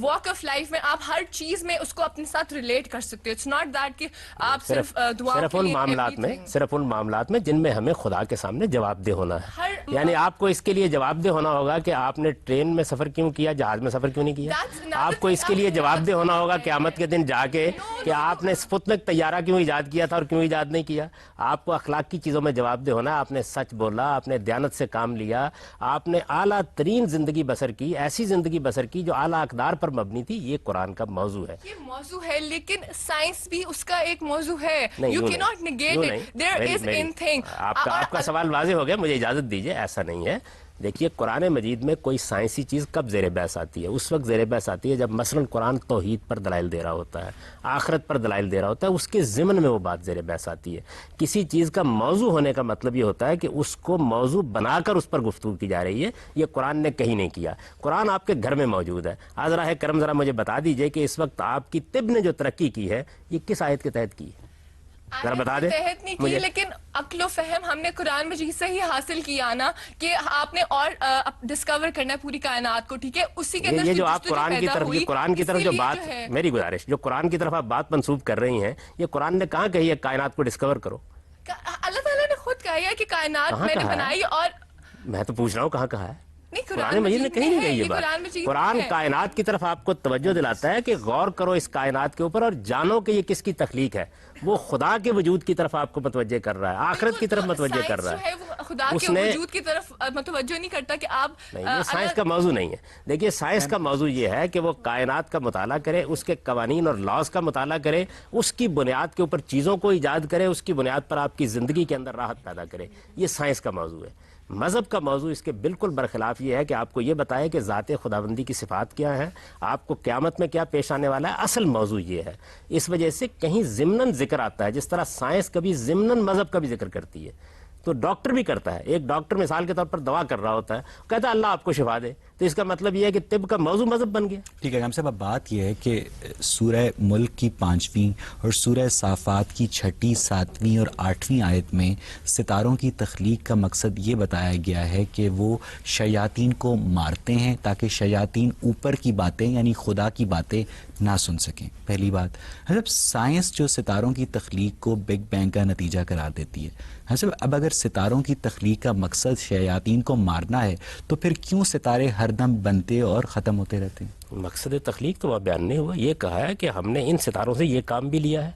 واک آف لائف میں آپ ہر چیز میں اس کو اپنے ساتھ ریلیٹ کر سکتے ہو. اٹس ناٹ دیٹ کہ آپ صرف دعا صرف ان معاملات میں جن میں ہمیں خدا کے سامنے جواب دہ ہونا ہے. یعنی آپ کو اس کے لیے جواب دہ ہونا ہوگا کہ آپ نے ٹرین میں سفر کیوں کیا, جہاز میں سفر کیوں نہیں کیا. آپ کو اس کے لیے جواب دہ ہونا ہوگا قیامت کے دن جا کے کہ آپ نے سپوتنک طیارہ کیوں ایجاد کیا تھا اور کیوں ایجاد نہیں کیا. آپ کو اخلاق کی چیزوں میں جواب دہ ہونا ہے. آپ نے سچ بولا, آپ نے دیانت سے کام لیا, آپ نے اعلیٰ ترین زندگی بسر کی, ایسی زندگی بسر کی جو اعلیٰ اقدار پر مبنی تھی. یہ قرآن کا موضوع ہے. یہ موضوع ہے لیکن سائنس بھی اس کا ایک موضوع ہے. You cannot negate it. There is in thing. آپ کا سوال واضح ہو گیا. مجھے اجازت دیجیے. ایسا نہیں ہے. دیکھیے قرآن مجید میں کوئی سائنسی چیز کب زیر بحث آتی ہے؟ اس وقت زیر بحث آتی ہے جب مثلا قرآن توحید پر دلائل دے رہا ہوتا ہے, آخرت پر دلائل دے رہا ہوتا ہے. اس کے ضمن میں وہ بات زیر بحث آتی ہے. کسی چیز کا موضوع ہونے کا مطلب یہ ہوتا ہے کہ اس کو موضوع بنا کر اس پر گفتگو کی جا رہی ہے. یہ قرآن نے کہیں نہیں کیا. قرآن آپ کے گھر میں موجود ہے. ذرا کرم ذرا مجھے بتا دیجئے کہ اس وقت آپ کی طب نے جو ترقی کی ہے یہ کس آیت کے تحت کی ہے؟ ذرا بتا دیں مجھے. لیکن عقل و فہم ہم نے قرآن مجید سے ہی حاصل کیا نا کہ آپ نے اور ڈسکور کرنا ہے پوری کائنات کو. ٹھیک ہے, اسی کے اندر یہ جو آپ قرآن کی طرف جو بات, میری گزارش, جو قرآن کی طرف آپ بات منسوب کر رہی ہیں, یہ قرآن نے کہاں کہی ہے کائنات کو ڈسکور کرو؟ اللہ تعالیٰ نے خود کہا ہے کہ کائنات میں نے بنائی. اور میں تو پوچھ رہا ہوں کہاں کہا ہے؟ قرآن مجید نے کہیں نہیں کہی یہ بات. قرآن کائنات کی طرف آپ کو توجہ دلاتا ہے کہ غور کرو اس کائنات کے اوپر اور جانو کہ یہ کس کی تخلیق ہے. وہ خدا کے وجود کی طرف آپ کو متوجہ کر رہا ہے, آخرت کی طرف متوجہ کر رہا ہے. خدا کے وجود کی طرف متوجہ نہیں کرتا کہ آپ نہیں, یہ سائنس کا موضوع نہیں ہے. دیکھیے سائنس کا موضوع یہ ہے کہ وہ کائنات کا مطالعہ کرے, اس کے قوانین اور لاز کا مطالعہ کرے, اس کی بنیاد کے اوپر چیزوں کو ایجاد کرے, اس کی بنیاد پر آپ کی زندگی کے اندر راحت پیدا کرے. یہ سائنس کا موضوع ہے. مذہب کا موضوع اس کے بالکل برخلاف یہ ہے کہ آپ کو یہ بتائے کہ ذات خداوندی کی صفات کیا ہیں, آپ کو قیامت میں کیا پیش آنے والا ہے. اصل موضوع یہ ہے. اس وجہ سے کہیں ضمناً ذکر آتا ہے, جس طرح سائنس کبھی ضمناً مذہب کا بھی ذکر کرتی ہے, تو ڈاکٹر بھی کرتا ہے. ایک ڈاکٹر مثال کے طور پر دوا کر رہا ہوتا ہے, کہتا ہے اللہ آپ کو شفا دے, تو اس کا مطلب یہ ہے کہ طب کا موضوع مذہب بن گیا. ٹھیک ہے. ہم صاحب اب بات یہ ہے کہ سورہ ملک کی 5ویں اور سورہ صافات کی 6، 7ویں اور 8ویں آیت میں ستاروں کی تخلیق کا مقصد یہ بتایا گیا ہے کہ وہ شیاطین کو مارتے ہیں تاکہ شیاطین اوپر کی باتیں یعنی خدا کی باتیں نہ سن سکیں. پہلی بات. حضرت سائنس جو ستاروں کی تخلیق کو بگ بینگ کا نتیجہ قرار دیتی ہے, حضرت اب اگر ستاروں کی تخلیق کا مقصد شیاطین کو مارنا ہے تو پھر کیوں ستارے ہر دم بنتے اور ختم ہوتے رہتے ہیں؟ مقصد تخلیق تو وہاں بیان نہیں ہوا. یہ کہا ہے کہ ہم نے ان ستاروں سے یہ کام بھی لیا ہے.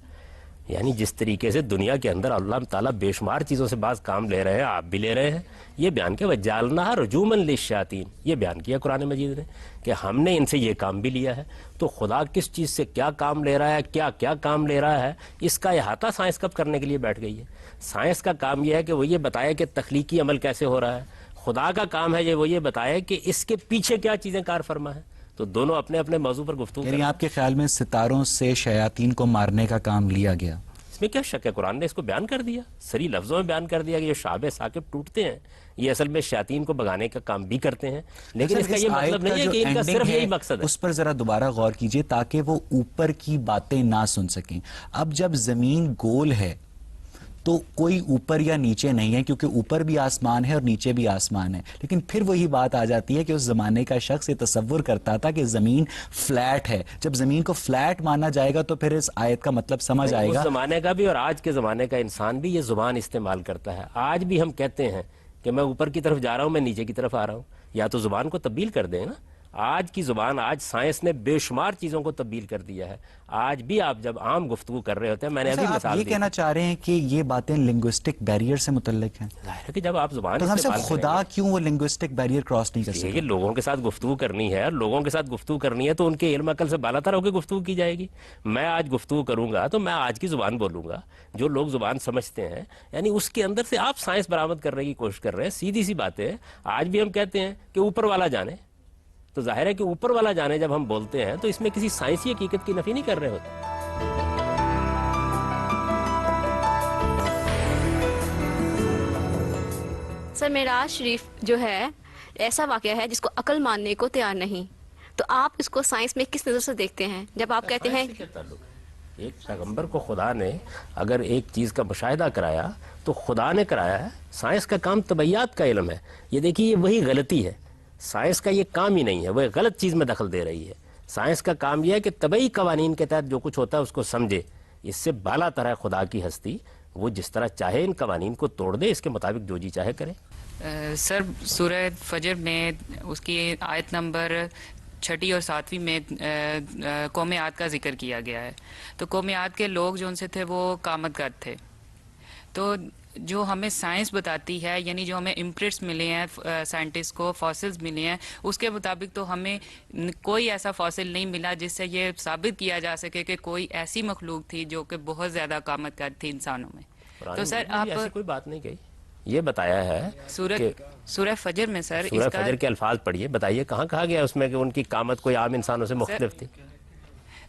یعنی جس طریقے سے دنیا کے اندر اللہ تعالیٰ بے شمار چیزوں سے بعض کام لے رہے ہیں, آپ بھی لے رہے ہیں. یہ بیان کیا وجعلناها رجوما للشیاطین, یہ بیان کیا قرآن مجید نے کہ ہم نے ان سے یہ کام بھی لیا ہے. تو خدا کس چیز سے کیا کام لے رہا ہے, کیا کیا کام لے رہا ہے, اس کا احاطہ سائنس کب کرنے کے لیے بیٹھ گئی ہے. سائنس کا کام یہ ہے کہ وہ یہ بتائے کہ تخلیقی عمل کیسے ہو رہا ہے. خدا کا کام ہے وہ یہ بتائے کہ اس کے پیچھے کیا چیزیں کار فرما ہے. تو دونوں اپنے اپنے موضوع پر گفتگو. یعنی آپ کے خیال میں ستاروں سے شیاطین کو مارنے کا کام لیا گیا؟ اس میں کیا شک ہے, قرآن نے اس کو بیان کر دیا, صریح لفظوں میں بیان کر دیا کہ یہ شعب ثاقب ٹوٹتے ہیں, یہ اصل میں شیاطین کو بگانے کا کام بھی کرتے ہیں. لیکن اس کا یہ مطلب نہیں ہے کہ ان کا صرف یہی مقصد ہے. اس پر ذرا دوبارہ غور کیجئے تاکہ وہ اوپر کی باتیں نہ سن سکیں. اب جب زمین گول ہے تو کوئی اوپر یا نیچے نہیں ہے, کیونکہ اوپر بھی آسمان ہے اور نیچے بھی آسمان ہے. لیکن پھر وہی بات آ جاتی ہے کہ اس زمانے کا شخص یہ تصور کرتا تھا کہ زمین فلیٹ ہے. جب زمین کو فلیٹ مانا جائے گا تو پھر اس آیت کا مطلب سمجھ آئے گا. اس زمانے کا بھی اور آج کے زمانے کا انسان بھی یہ زبان استعمال کرتا ہے. آج بھی ہم کہتے ہیں کہ میں اوپر کی طرف جا رہا ہوں, میں نیچے کی طرف آ رہا ہوں. یا تو زبان کو تبدیل کر دیں نا. آج کی زبان, آج سائنس نے بے شمار چیزوں کو تبدیل کر دیا ہے. آج بھی آپ جب عام گفتگو کر رہے ہوتے ہیں, میں نے ابھی مثال دی, یہ کہنا چاہ رہے ہیں کہ یہ باتیں لنگوسٹک بیریئر سے متعلق ہیں. ظاہر ہے کہ جب آپ زبان تو ہم سے خدا کیوں وہ لنگوسٹک بیریئر کراس نہیں کر سکتے؟ یہ لوگوں کے ساتھ گفتگو کرنی ہے, اور لوگوں کے ساتھ گفتگو کرنی ہے تو ان کے علم عقل سے بالا تر ہو کے گفتگو کی جائے گی. میں آج گفتگو کروں گا تو میں آج کی زبان بولوں گا جو لوگ زبان سمجھتے ہیں, یعنی اس کے اندر سے آپ سائنس برآمد کرنے کی کوشش کر رہے ہیں. سیدھی سی بات ہے. آج بھی ہم کہتے ہیں کہ اوپر والا جانے, تو ظاہر ہے کہ اوپر والا جانے جب ہم بولتے ہیں تو اس میں کسی سائنسی حقیقت کی نفی نہیں کر رہے ہوتے. سر معراج شریف جو ہے ایسا واقعہ ہے جس کو عقل ماننے کو تیار نہیں، تو آپ اس کو سائنس میں کس نظر سے دیکھتے ہیں جب آپ کہتے ہیں ایک پیغمبر کو خدا نے اگر ایک چیز کا مشاہدہ کرایا تو خدا نے کرایا ہے. سائنس کا کام طبیعیات کا علم ہے. یہ دیکھیے یہ وہی غلطی ہے، سائنس کا یہ کام ہی نہیں ہے، وہ ایک غلط چیز میں دخل دے رہی ہے. سائنس کا کام یہ ہے کہ طبعی قوانین کے تحت جو کچھ ہوتا ہے اس کو سمجھے. اس سے بالا تر ہے خدا کی ہستی، وہ جس طرح چاہے ان قوانین کو توڑ دے، اس کے مطابق جو جی چاہے کرے. سر سورہ فجر میں اس کی آیت نمبر 6 اور 7 میں قوم عاد کا ذکر کیا گیا ہے. تو قوم عاد کے لوگ جو ان سے تھے وہ قامت گد تھے. تو جو ہمیں سائنس بتاتی ہے، یعنی جو ہمیں امپرنٹس ملے ہیں سائنٹسٹ کو، فاسلز ملے ہیں، اس کے مطابق تو ہمیں کوئی ایسا فاسل نہیں ملا جس سے یہ ثابت کیا جا سکے کہ کوئی ایسی مخلوق تھی جو کہ بہت زیادہ قامت گد تھی انسانوں میں. تو سر آپ ایسی کوئی بات نہیں کہی، یہ بتایا ہے سورہ فجر میں سر سورہ فجر کے الفاظ پڑھیے، بتائیے کہاں کہا گیا اس میں کہ ان کی قامت کوئی عام انسانوں سے مختلف تھی.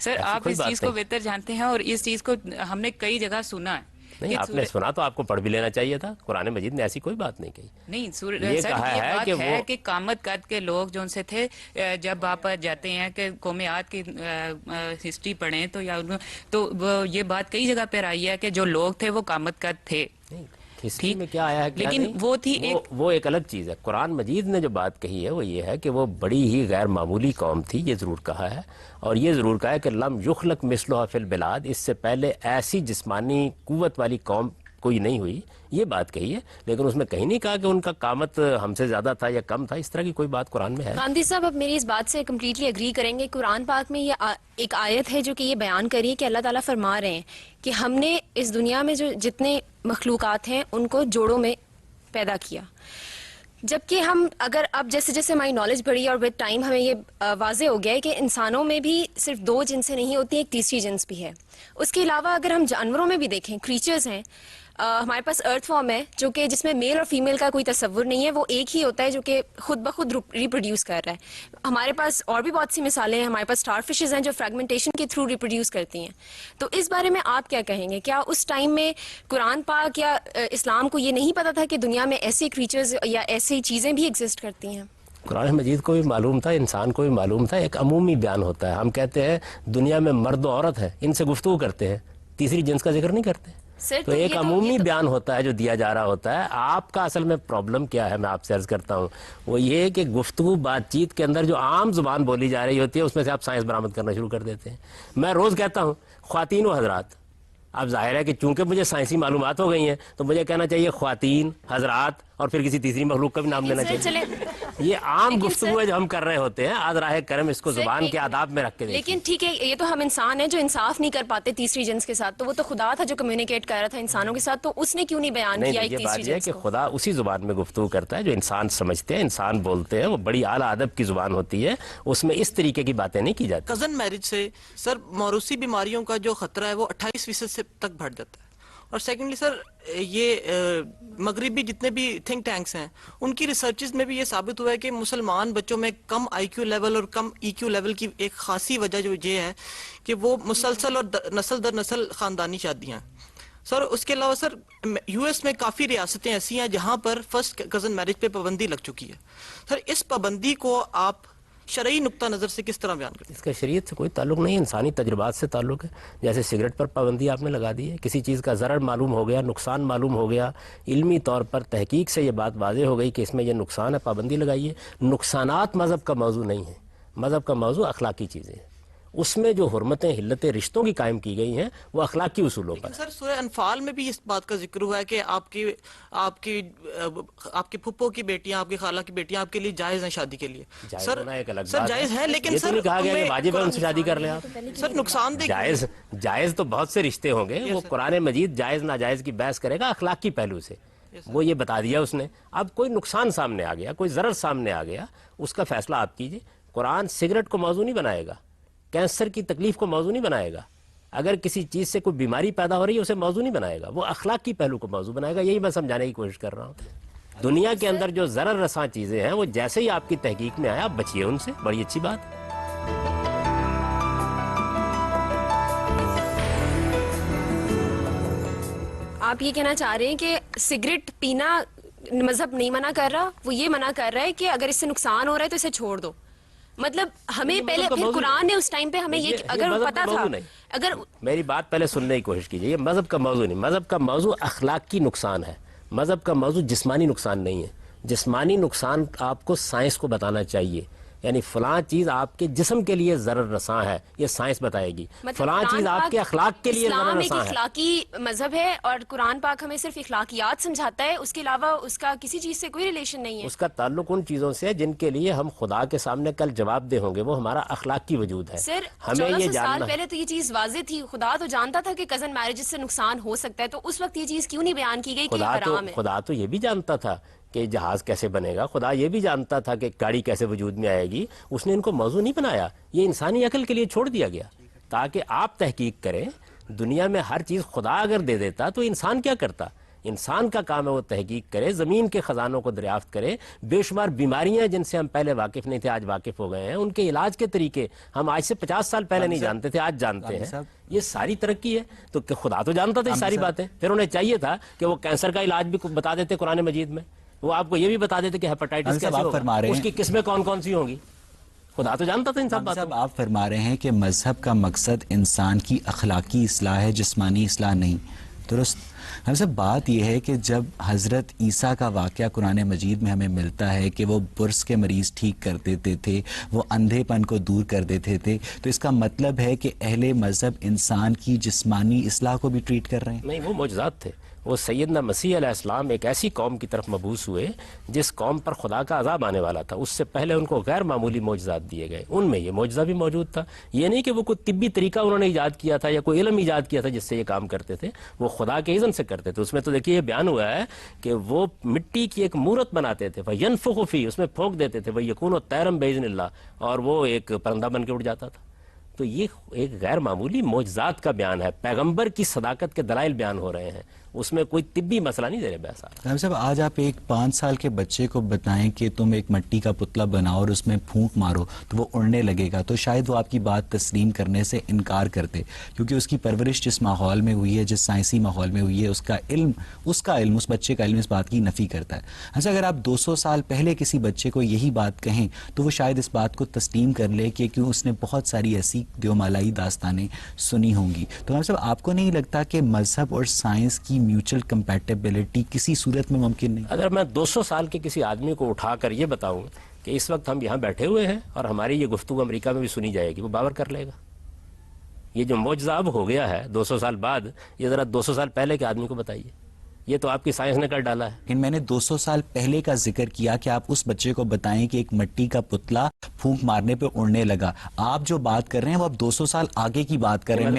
سر آپ اس چیز کو بہتر جانتے ہیں اور اس چیز کو ہم نے کئی جگہ سنا ہے. نہیں آپ نے سنا تو آپ کو پڑھ بھی لینا چاہیے تھا. قرآن مجید نے ایسی کوئی بات نہیں کہی. نہیں سر یہ بات ہے کہ قامت قد کے لوگ جو ان سے تھے، جب آپ جاتے ہیں کہ قوم عاد کی ہسٹری پڑھیں تو یہ بات کئی جگہ پر آئی ہے کہ جو لوگ تھے وہ قامت قد تھے. ہسٹری میں کیا آیا ہے لیکن وہ تھی وہ ایک الگ چیز ہے. قرآن مجید نے جو بات کہی ہے وہ یہ ہے کہ وہ بڑی ہی غیر معمولی قوم تھی، یہ ضرور کہا ہے. اور یہ ضرور کہا ہے کہ لم یخلق مثلھا فی البلاد، اس سے پہلے ایسی جسمانی قوت والی قوم کوئی نہیں ہوئی، یہ بات کہی ہے. لیکن اس میں کہیں نہیں کہا کہ ان کا قامت ہم سے زیادہ تھا یا کم تھا. اس طرح کی کوئی بات قرآن میں ہے. گاندھی صاحب اب میری اس بات سے کمپلیٹلی اگری کریں گے. قرآن پاک میں یہ ایک آیت ہے جو کہ یہ بیان کری کہ اللہ تعالیٰ فرما رہے ہیں کہ ہم نے اس دنیا میں جو جتنے مخلوقات ہیں ان کو جوڑوں میں پیدا کیا. جبکہ ہم اگر اب جیسے جیسے ہماری نالج بڑھی اور ود ٹائم ہمیں یہ واضح ہو گیا ہے کہ انسانوں میں بھی صرف 2 جنسیں نہیں ہوتی، ایک تیسری جنس بھی ہے. اس کے علاوہ اگر ہم جانوروں میں بھی دیکھیں، کریچرز ہیں، ہمارے پاس ارتھ فارم ہے جو کہ جس میں میل اور فیمیل کا کوئی تصور نہیں ہے، وہ ایک ہی ہوتا ہے جو کہ خود بخود ریپروڈیوس کر رہا ہے. ہمارے پاس اور بھی بہت سی مثالیں ہیں. ہمارے پاس اسٹار فشز ہیں جو فریگمنٹیشن کے تھرو ریپروڈیوس کرتی ہیں. تو اس بارے میں آپ کیا کہیں گے؟ کیا اس ٹائم میں قرآن پاک یا اسلام کو یہ نہیں پتا تھا کہ دنیا میں ایسے کریچرز یا ایسی چیزیں بھی ایگزسٹ کرتی ہیں؟ قرآن مجید کو بھی معلوم تھا، انسان کو بھی معلوم تھا. ایک عمومی بیان ہوتا ہے. ہم کہتے ہیں دنیا میں مرد و عورت ہے، ان سے گفتگو کرتے ہیں، تیسری جنس کا ذکر نہیں کرتے. تو ایک عمومی بیان ہوتا ہے جو دیا جا رہا ہوتا ہے. آپ کا اصل میں پرابلم کیا ہے، میں آپ سے عرض کرتا ہوں، وہ یہ کہ گفتگو بات چیت کے اندر جو عام زبان بولی جا رہی ہوتی ہے اس میں سے آپ سائنس برآمد کرنا شروع کر دیتے ہیں. میں روز کہتا ہوں خواتین و حضرات. اب ظاہر ہے کہ چونکہ مجھے سائنسی معلومات ہو گئی ہیں تو مجھے کہنا چاہیے خواتین، حضرات اور پھر کسی تیسری مخلوق کا بھی نام لینا چاہیے. یہ عام گفتگو ہے جو ہم کر رہے ہوتے ہیں. آج راہ کرم اس کو زبان کے آداب میں رکھ کے دیکھیں. لیکن ٹھیک ہے، یہ تو ہم انسان ہیں جو انصاف نہیں کر پاتے تیسری جنس کے ساتھ. تو وہ تو خدا تھا جو کمیونیکیٹ کر رہا تھا انسانوں کے ساتھ، تو اس نے کیوں نہیں بیان کیا ایک تیسری جنس کو؟ کہ خدا اسی زبان میں گفتگو کرتا ہے جو انسان سمجھتے ہیں، انسان بولتے ہیں. وہ بڑی اعلیٰ ادب کی زبان ہوتی ہے، اس میں اس طریقے کی باتیں نہیں کی جاتی. کزن میرج سے سر موروثی بیماریوں کا جو خطرہ ہے وہ 28% سے تک بڑھ جاتا ہے. اور سیکنڈلی سر یہ مغربی جتنے بھی تھنک ٹینکس ہیں ان کی ریسرچز میں بھی یہ ثابت ہوا ہے کہ مسلمان بچوں میں کم آئی کیو لیول اور کم ای کیو لیول کی ایک خاصی وجہ جو یہ ہے کہ وہ مسلسل اور نسل در نسل خاندانی شادیاں ہیں. سر اس کے علاوہ سر یو ایس میں کافی ریاستیں ایسی ہیں جہاں پر فرسٹ کزن میرج پہ پابندی لگ چکی ہے. سر اس پابندی کو آپ شرعی نقطہ نظر سے کس طرح بیان کرتے ہیں؟ اس کا شریعت سے کوئی تعلق نہیں، انسانی تجربات سے تعلق ہے. جیسے سگریٹ پر پابندی آپ نے لگا دی ہے، کسی چیز کا ضرر معلوم ہو گیا، نقصان معلوم ہو گیا، علمی طور پر تحقیق سے یہ بات واضح ہو گئی کہ اس میں یہ نقصان ہے، پابندی لگائیے. نقصانات مذہب کا موضوع نہیں ہے، مذہب کا موضوع اخلاقی چیزیں ہیں. اس میں جو حرمتیں حلتیں رشتوں کی قائم کی گئی ہیں وہ اخلاقی اصولوں پر. سر سورہ انفال میں بھی اس بات کا ذکر ہوا ہے کہ آپ کی پھپھو کی بیٹیاں، آپ کی خالہ کی بیٹیاں آپ کے لیے جائز ہیں شادی کے لیے. سر جائز ہے لیکن سر کہا گیا کہ واجب ہے ان سے شادی کر لیں آپ. سر نقصان دہ جائز تو بہت سے رشتے ہوں گے. وہ قرآن مجید جائز ناجائز کی بحث کرے گا اخلاقی پہلو سے. وہ یہ بتا دیا اس نے. اب کوئی نقصان سامنے آ گیا، کوئی ضرر سامنے آ گیا، اس کا فیصلہ آپ کیجئے. قرآن سگریٹ کو موضوع نہیں بنائے گا، کینسر کی تکلیف کو موضوع نہیں بنائے گا. اگر کسی چیز سے کوئی بیماری پیدا ہو رہی ہے اسے موضوع نہیں بنائے گا، وہ اخلاقی پہلو کو موضوع بنائے گا. یہی میں سمجھانے کی کوشش کر رہا ہوں. دنیا کے اندر جو ضرر رساں چیزیں ہیں وہ جیسے ہی آپ کی تحقیق میں آیا آپ بچیے ان سے. بڑی اچھی بات. آپ یہ کہنا چاہ رہے ہیں کہ سگریٹ پینا مذہب نہیں منع کر رہا, وہ یہ منع کر رہا ہے کہ اگر اس سے نقصان ہو رہا ہے تو اسے چھوڑ دو. مطلب ہمیں پہلے پھر قرآن نے اس ٹائم پہ ہمیں یہ اگر پتا تھا, اگر میری بات پہلے سننے کی کوشش کیجیے. یہ مذہب کا موضوع نہیں, مذہب کا موضوع اخلاق کی نقصان ہے. مذہب کا موضوع جسمانی نقصان نہیں ہے. جسمانی نقصان آپ کو سائنس کو بتانا چاہیے, یعنی فلاں چیز آپ کے جسم کے لیے ضرر رساں ہے, یہ سائنس بتائے گی. فلاں چیز آپ کے اخلاق کے لیے ضرر رساں ہے. اسلام ایک اخلاقی مذہب ہے اور قرآن پاک ہمیں صرف اخلاقیات سمجھاتا ہے, اس کے علاوہ اس کا کسی چیز سے کوئی ریلیشن نہیں ہے. اس کا تعلق ان چیزوں سے ہے جن کے لیے ہم خدا کے سامنے کل جواب دہ ہوں گے, وہ ہمارا اخلاقی وجود ہے. سر ہمیں 1400 سال پہلے تو یہ چیز واضح تھی, خدا تو جانتا تھا کہ کزن میرجز سے نقصان ہو سکتا ہے, تو اس وقت یہ چیز کیوں نہیں بیان کی گئی کہ حرام ہے؟ خدا تو یہ بھی جانتا تھا کہ جہاز کیسے بنے گا, خدا یہ بھی جانتا تھا کہ گاڑی کیسے وجود میں آئے گی. اس نے ان کو موضوع نہیں بنایا, یہ انسانی عقل کے لیے چھوڑ دیا گیا تاکہ آپ تحقیق کریں. دنیا میں ہر چیز خدا اگر دے دیتا تو انسان کیا کرتا؟ انسان کا کام ہے وہ تحقیق کرے, زمین کے خزانوں کو دریافت کرے. بے شمار بیماریاں جن سے ہم پہلے واقف نہیں تھے آج واقف ہو گئے ہیں, ان کے علاج کے طریقے ہم آج سے 50 سال پہلے نہیں جانتے تھے, آج جانتے ہیں. یہ ساری ترقی ہے. تو کہ خدا تو جانتا تھا یہ ساری باتیں, پھر انہیں چاہیے تھا کہ وہ کینسر کا علاج بھی بتا دیتے قرآن مجید میں, وہ آپ کو یہ بھی بتا دیتے کہ ہیپاٹائٹس کیسے ہوگا, اس کی قسمیں کون کون سی ہوں گی. خدا تو جانتا تھا ان سب باتوں. آپ فرما رہے ہیں کہ مذہب کا مقصد انسان کی اخلاقی اصلاح ہے, جسمانی اصلاح نہیں. درست. ہم سب بات یہ ہے کہ جب حضرت عیسیٰ کا واقعہ قرآن مجید میں ہمیں ملتا ہے کہ وہ برس کے مریض ٹھیک کر دیتے تھے, وہ اندھے پن کو دور کر دیتے تھے, تو اس کا مطلب ہے کہ اہل مذہب انسان کی جسمانی اصلاح کو بھی ٹریٹ کر رہے ہیں. نہیں, وہ معجزات تھے. وہ سیدنا مسیح علیہ السلام ایک ایسی قوم کی طرف مبعوث ہوئے جس قوم پر خدا کا عذاب آنے والا تھا. اس سے پہلے ان کو غیر معمولی معجزات دیے گئے, ان میں یہ معجزہ بھی موجود تھا. یہ نہیں کہ وہ کوئی طبی طریقہ انہوں نے ایجاد کیا تھا یا کوئی علم ایجاد کیا تھا جس سے یہ کام کرتے تھے, وہ خدا کے اذن سے کرتے تھے. اس میں تو دیکھیے یہ بیان ہوا ہے کہ وہ مٹی کی ایک مورت بناتے تھے, فَيَنْفُخُ فِيهِ, اس میں پھونک دیتے تھے, وَيَكُونُ طَيْرًا بِإِذْنِ اللَّهِ, اور وہ ایک پرندہ بن کے اڑ جاتا تھا. تو یہ ایک غیر معمولی معجزات کا بیان ہے, پیغمبر کی صداقت کے دلائل بیان ہو رہے ہیں, اس میں کوئی طبی مسئلہ نہیں دے رہے بحث. صاحب آج آپ ایک 5 سال کے بچے کو بتائیں کہ تم ایک مٹی کا پتلا بناؤ اور اس میں پھونک مارو تو وہ اڑنے لگے گا, تو شاید وہ آپ کی بات تسلیم کرنے سے انکار کرتے, کیونکہ اس کی پرورش جس ماحول میں ہوئی ہے, جس سائنسی ماحول میں ہوئی ہے, اس کا علم اس بچے کا علم اس بات کی نفی کرتا ہے. اچھا, اگر آپ 200 سال پہلے کسی بچے کو یہی بات کہیں تو وہ شاید اس بات کو تسلیم کر لے کہ کیوں اس نے بہت ساری ایسی دیومالائی داستانیں سنی ہوں گی. تو صاحب آپ کو نہیں لگتا کہ مذہب اور سائنس کی میوچل کمپیٹیبلٹی کسی صورت میں ممکن نہیں؟ اگر میں 200 سال کے کسی آدمی کو اٹھا کر یہ بتاؤں کہ اس وقت ہم یہاں بیٹھے ہوئے ہیں اور ہماری یہ گفتگو امریکہ میں بھی سنی جائے گی, وہ باور کر لے گا. یہ جو معجزہ اب ہو گیا ہے 200 سال بعد, یہ ذرا 200 سال پہلے کے آدمی کو بتائیے. یہ تو آپ کی سائنس نے کر ڈالا ہے. لیکن میں نے 200 سال پہلے کا ذکر کیا کہ آپ اس بچے کو بتائیں کہ ایک مٹی کا پتلا پھونک مارنے پہ اڑنے لگا. آپ جو بات کر رہے ہیں وہ آپ 200 سال آگے کی بات کر رہے ہیں.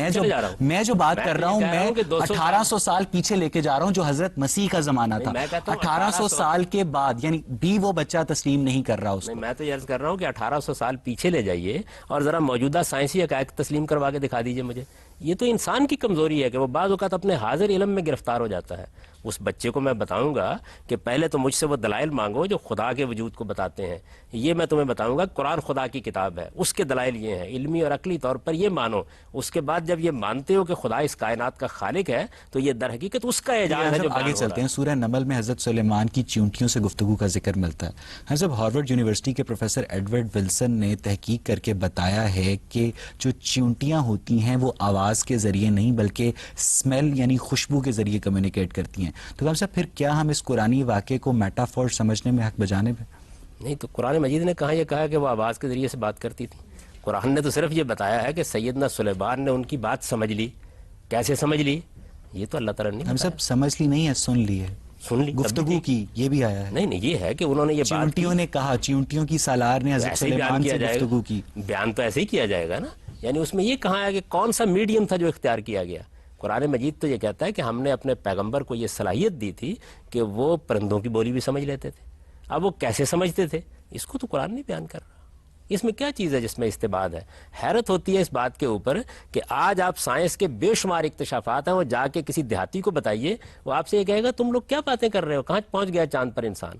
میں جو بات کر رہا ہوں میں 1800 سال پیچھے لے کے جا رہا ہوں, جو حضرت مسیح کا زمانہ تھا. 1800 سال کے بعد, یعنی بھی وہ بچہ تسلیم نہیں کر رہا اس کو. میں تو یہ عرض کر رہا ہوں کہ 1800 سال پیچھے لے جائیے اور ذرا موجودہ سائنسی حقائق تسلیم کروا کے دکھا دیجئے مجھے. یہ تو انسان کی کمزوری ہے کہ وہ بعض اوقات اپنے حاضر علم میں گرفتار ہو جاتا ہے. اس بچے کو میں بتاؤں گا کہ پہلے تو مجھ سے وہ دلائل مانگو جو خدا کے وجود کو بتاتے ہیں. یہ میں تمہیں بتاؤں گا قرآن خدا کی کتاب ہے, اس کے دلائل یہ ہیں, علمی اور عقلی طور پر یہ مانو. اس کے بعد جب یہ مانتے ہو کہ خدا اس کائنات کا خالق ہے تو یہ در حقیقت اس کا اعجاز ہے جو آگے چلتے ہیں. سورہ نمل میں حضرت سلیمان کی چیونٹیوں سے گفتگو کا ذکر ملتا ہے. حضرت ہارورڈ یونیورسٹی کے پروفیسر ایڈورڈ ولسن نے تحقیق کر کے بتایا ہے کہ جو چیونٹیاں ہوتی ہیں وہ آواز کے ذریعے نہیں بلکہ اسمیل یعنی خوشبو کے ذریعے کمیونیکیٹ کرتی ہیں. تو ہم صاحب پھر کیا ہم اس قرآنی واقعے کو میٹافور سمجھنے میں حق بجانے پہ نہیں؟ تو قرآن مجید نے کہاں یہ کہا کہ وہ آواز کے ذریعے سے بات کرتی تھی. قرآن نے تو صرف یہ بتایا ہے کہ سیدنا سلیمان نے ان کی بات سمجھ لی. کیسے سمجھ لی یہ تو اللہ تعالیٰ نے ہم سب سمجھ لی نہیں ہے, سن لی ہے, گفتگو کی, یہ بھی آیا ہے. نہیں یہ ہے کہ انہوں نے یہ چیونٹیوں نے کہا, چیونٹیوں کی سالار نے حضرت سلیمان سے گفتگو کی. بیان تو ایسے ہی کیا جائے گا نا, یعنی اس میں یہ کہا ہے کہ کون سا میڈیم تھا جو اختیار کیا گیا. قرآن مجید تو یہ کہتا ہے کہ ہم نے اپنے پیغمبر کو یہ صلاحیت دی تھی کہ وہ پرندوں کی بولی بھی سمجھ لیتے تھے. اب وہ کیسے سمجھتے تھے اس کو تو قرآن نہیں بیان کر رہا. اس میں کیا چیز ہے جس میں استباد ہے؟ حیرت ہوتی ہے اس بات کے اوپر کہ آج آپ سائنس کے بے شمار اکتشافات ہیں, وہ جا کے کسی دیہاتی کو بتائیے, وہ آپ سے یہ کہے گا تم لوگ کیا باتیں کر رہے ہو, کہاں پہنچ گیا چاند پر انسان.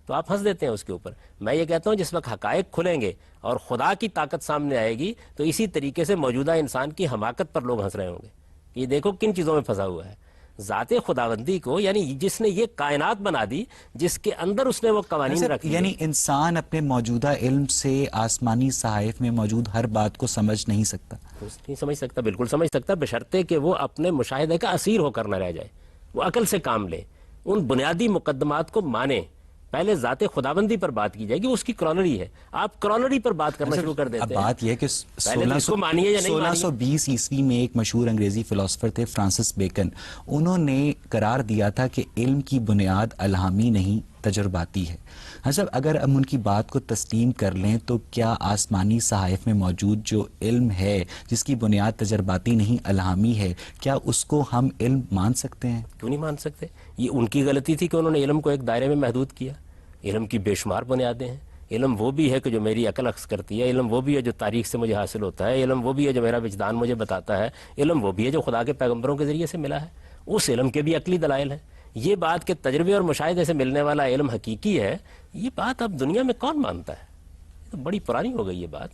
تو آپ ہنس دیتے ہیں اس کے اوپر. میں یہ کہتا ہوں جس وقت حقائق کھلیں گے اور خدا کی طاقت سامنے آئے گی تو اسی طریقے سے موجودہ انسان کی حماقت پر لوگ ہنس رہے ہوں گے. یہ دیکھو کن چیزوں میں پھنسا ہوا ہے. ذات خداوندی کو، یعنی جس نے یہ کائنات بنا دی، جس کے اندر اس نے وہ قوانین رکھ دیے. یعنی انسان اپنے موجودہ علم سے آسمانی صحائف میں موجود ہر بات کو سمجھ نہیں سکتا. نہیں سمجھ سکتا، بالکل سمجھ سکتا، بشرطے کہ وہ اپنے مشاہدے کا اسیر ہو کر نہ رہ جائے، وہ عقل سے کام لے، ان بنیادی مقدمات کو مانے. پہلے ذات خداوندی پر بات کی جائے گی، اس کی کرونری ہے. آپ کرونری پر بات کرنا شروع کر دیتے ہیں. اب بات یہ ہے کہ 1620 عیسوی میں ایک مشہور انگریزی فلسفر تھے فرانسس بیکن، انہوں نے قرار دیا تھا کہ علم کی بنیاد الہامی نہیں تجرباتی ہے. حضرت اگر ہم ان کی بات کو تسلیم کر لیں تو کیا آسمانی صحائف میں موجود جو علم ہے جس کی بنیاد تجرباتی نہیں الہامی ہے، کیا اس کو ہم علم مان سکتے ہیں؟ کیوں نہیں مان سکتے؟ یہ ان کی غلطی تھی کہ انہوں نے علم کو ایک دائرے میں محدود کیا. علم کی بے شمار بنیادیں ہیں. علم وہ بھی ہے کہ جو میری عقل اخذ کرتی ہے، علم وہ بھی ہے جو تاریخ سے مجھے حاصل ہوتا ہے، علم وہ بھی ہے جو میرا وجدان مجھے بتاتا ہے، علم وہ بھی ہے جو خدا کے پیغمبروں کے ذریعے سے ملا ہے. اس علم کے بھی عقلی دلائل ہیں. یہ بات کہ تجربے اور مشاہدے سے ملنے والا علم حقیقی ہے، یہ بات اب دنیا میں کون مانتا ہے؟ یہ تو بڑی پرانی ہو گئی یہ بات.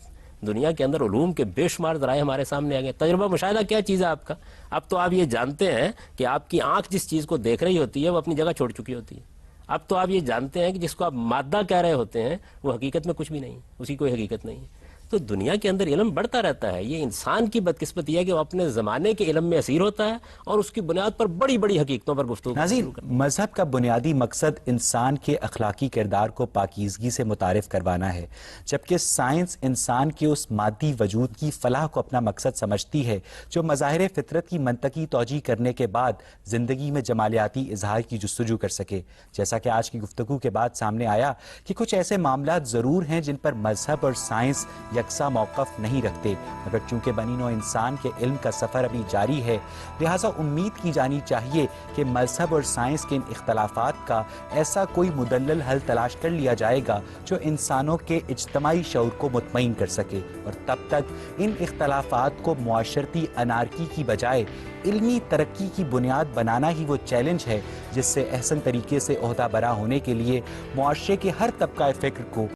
دنیا کے اندر علوم کے بے شمار ذرائع ہمارے سامنے آ گئے. تجربہ مشاہدہ کیا چیز ہے آپ کا؟ اب تو آپ یہ جانتے ہیں کہ آپ کی آنکھ جس چیز کو دیکھ رہی ہوتی ہے وہ اپنی جگہ چھوڑ چکی ہوتی ہے. اب تو آپ یہ جانتے ہیں کہ جس کو آپ مادہ کہہ رہے ہوتے ہیں وہ حقیقت میں کچھ بھی نہیں، اس کی کوئی حقیقت نہیں ہے. تو دنیا کے اندر علم بڑھتا رہتا ہے. یہ انسان کی بدقسمتی ہے کہ وہ اپنے زمانے کے علم میں اسیر ہوتا ہے اور اس کی بنیاد پر بڑی بڑی حقیقتوں پر گفتگو. ناظرین، مذہب کا بنیادی مقصد انسان کے اخلاقی کردار کو پاکیزگی سے متعارف کروانا ہے، جبکہ سائنس انسان کے اس مادی وجود کی فلاح کو اپنا مقصد سمجھتی ہے جو مظاہر فطرت کی منطقی توجیہ کرنے کے بعد زندگی میں جمالیاتی اظہار کی جستجو کر سکے. جیسا کہ آج کی گفتگو کے بعد سامنے آیا کہ کچھ ایسے معاملات ضرور ہیں جن پر مذہب اور سائنس یکساں موقف نہیں رکھتے، مگر چونکہ بنی نوع انسان کے علم کا سفر ابھی جاری ہے، لہٰذا امید کی جانی چاہیے کہ مذہب اور سائنس کے ان اختلافات کا ایسا کوئی مدلل حل تلاش کر لیا جائے گا جو انسانوں کے اجتماعی شعور کو مطمئن کر سکے. اور تب تک ان اختلافات کو معاشرتی انارکی کی بجائے علمی ترقی کی بنیاد بنانا ہی وہ چیلنج ہے جس سے احسن طریقے سے عہدہ برا ہونے کے لیے معاشرے کے ہر طبقہ فکر کو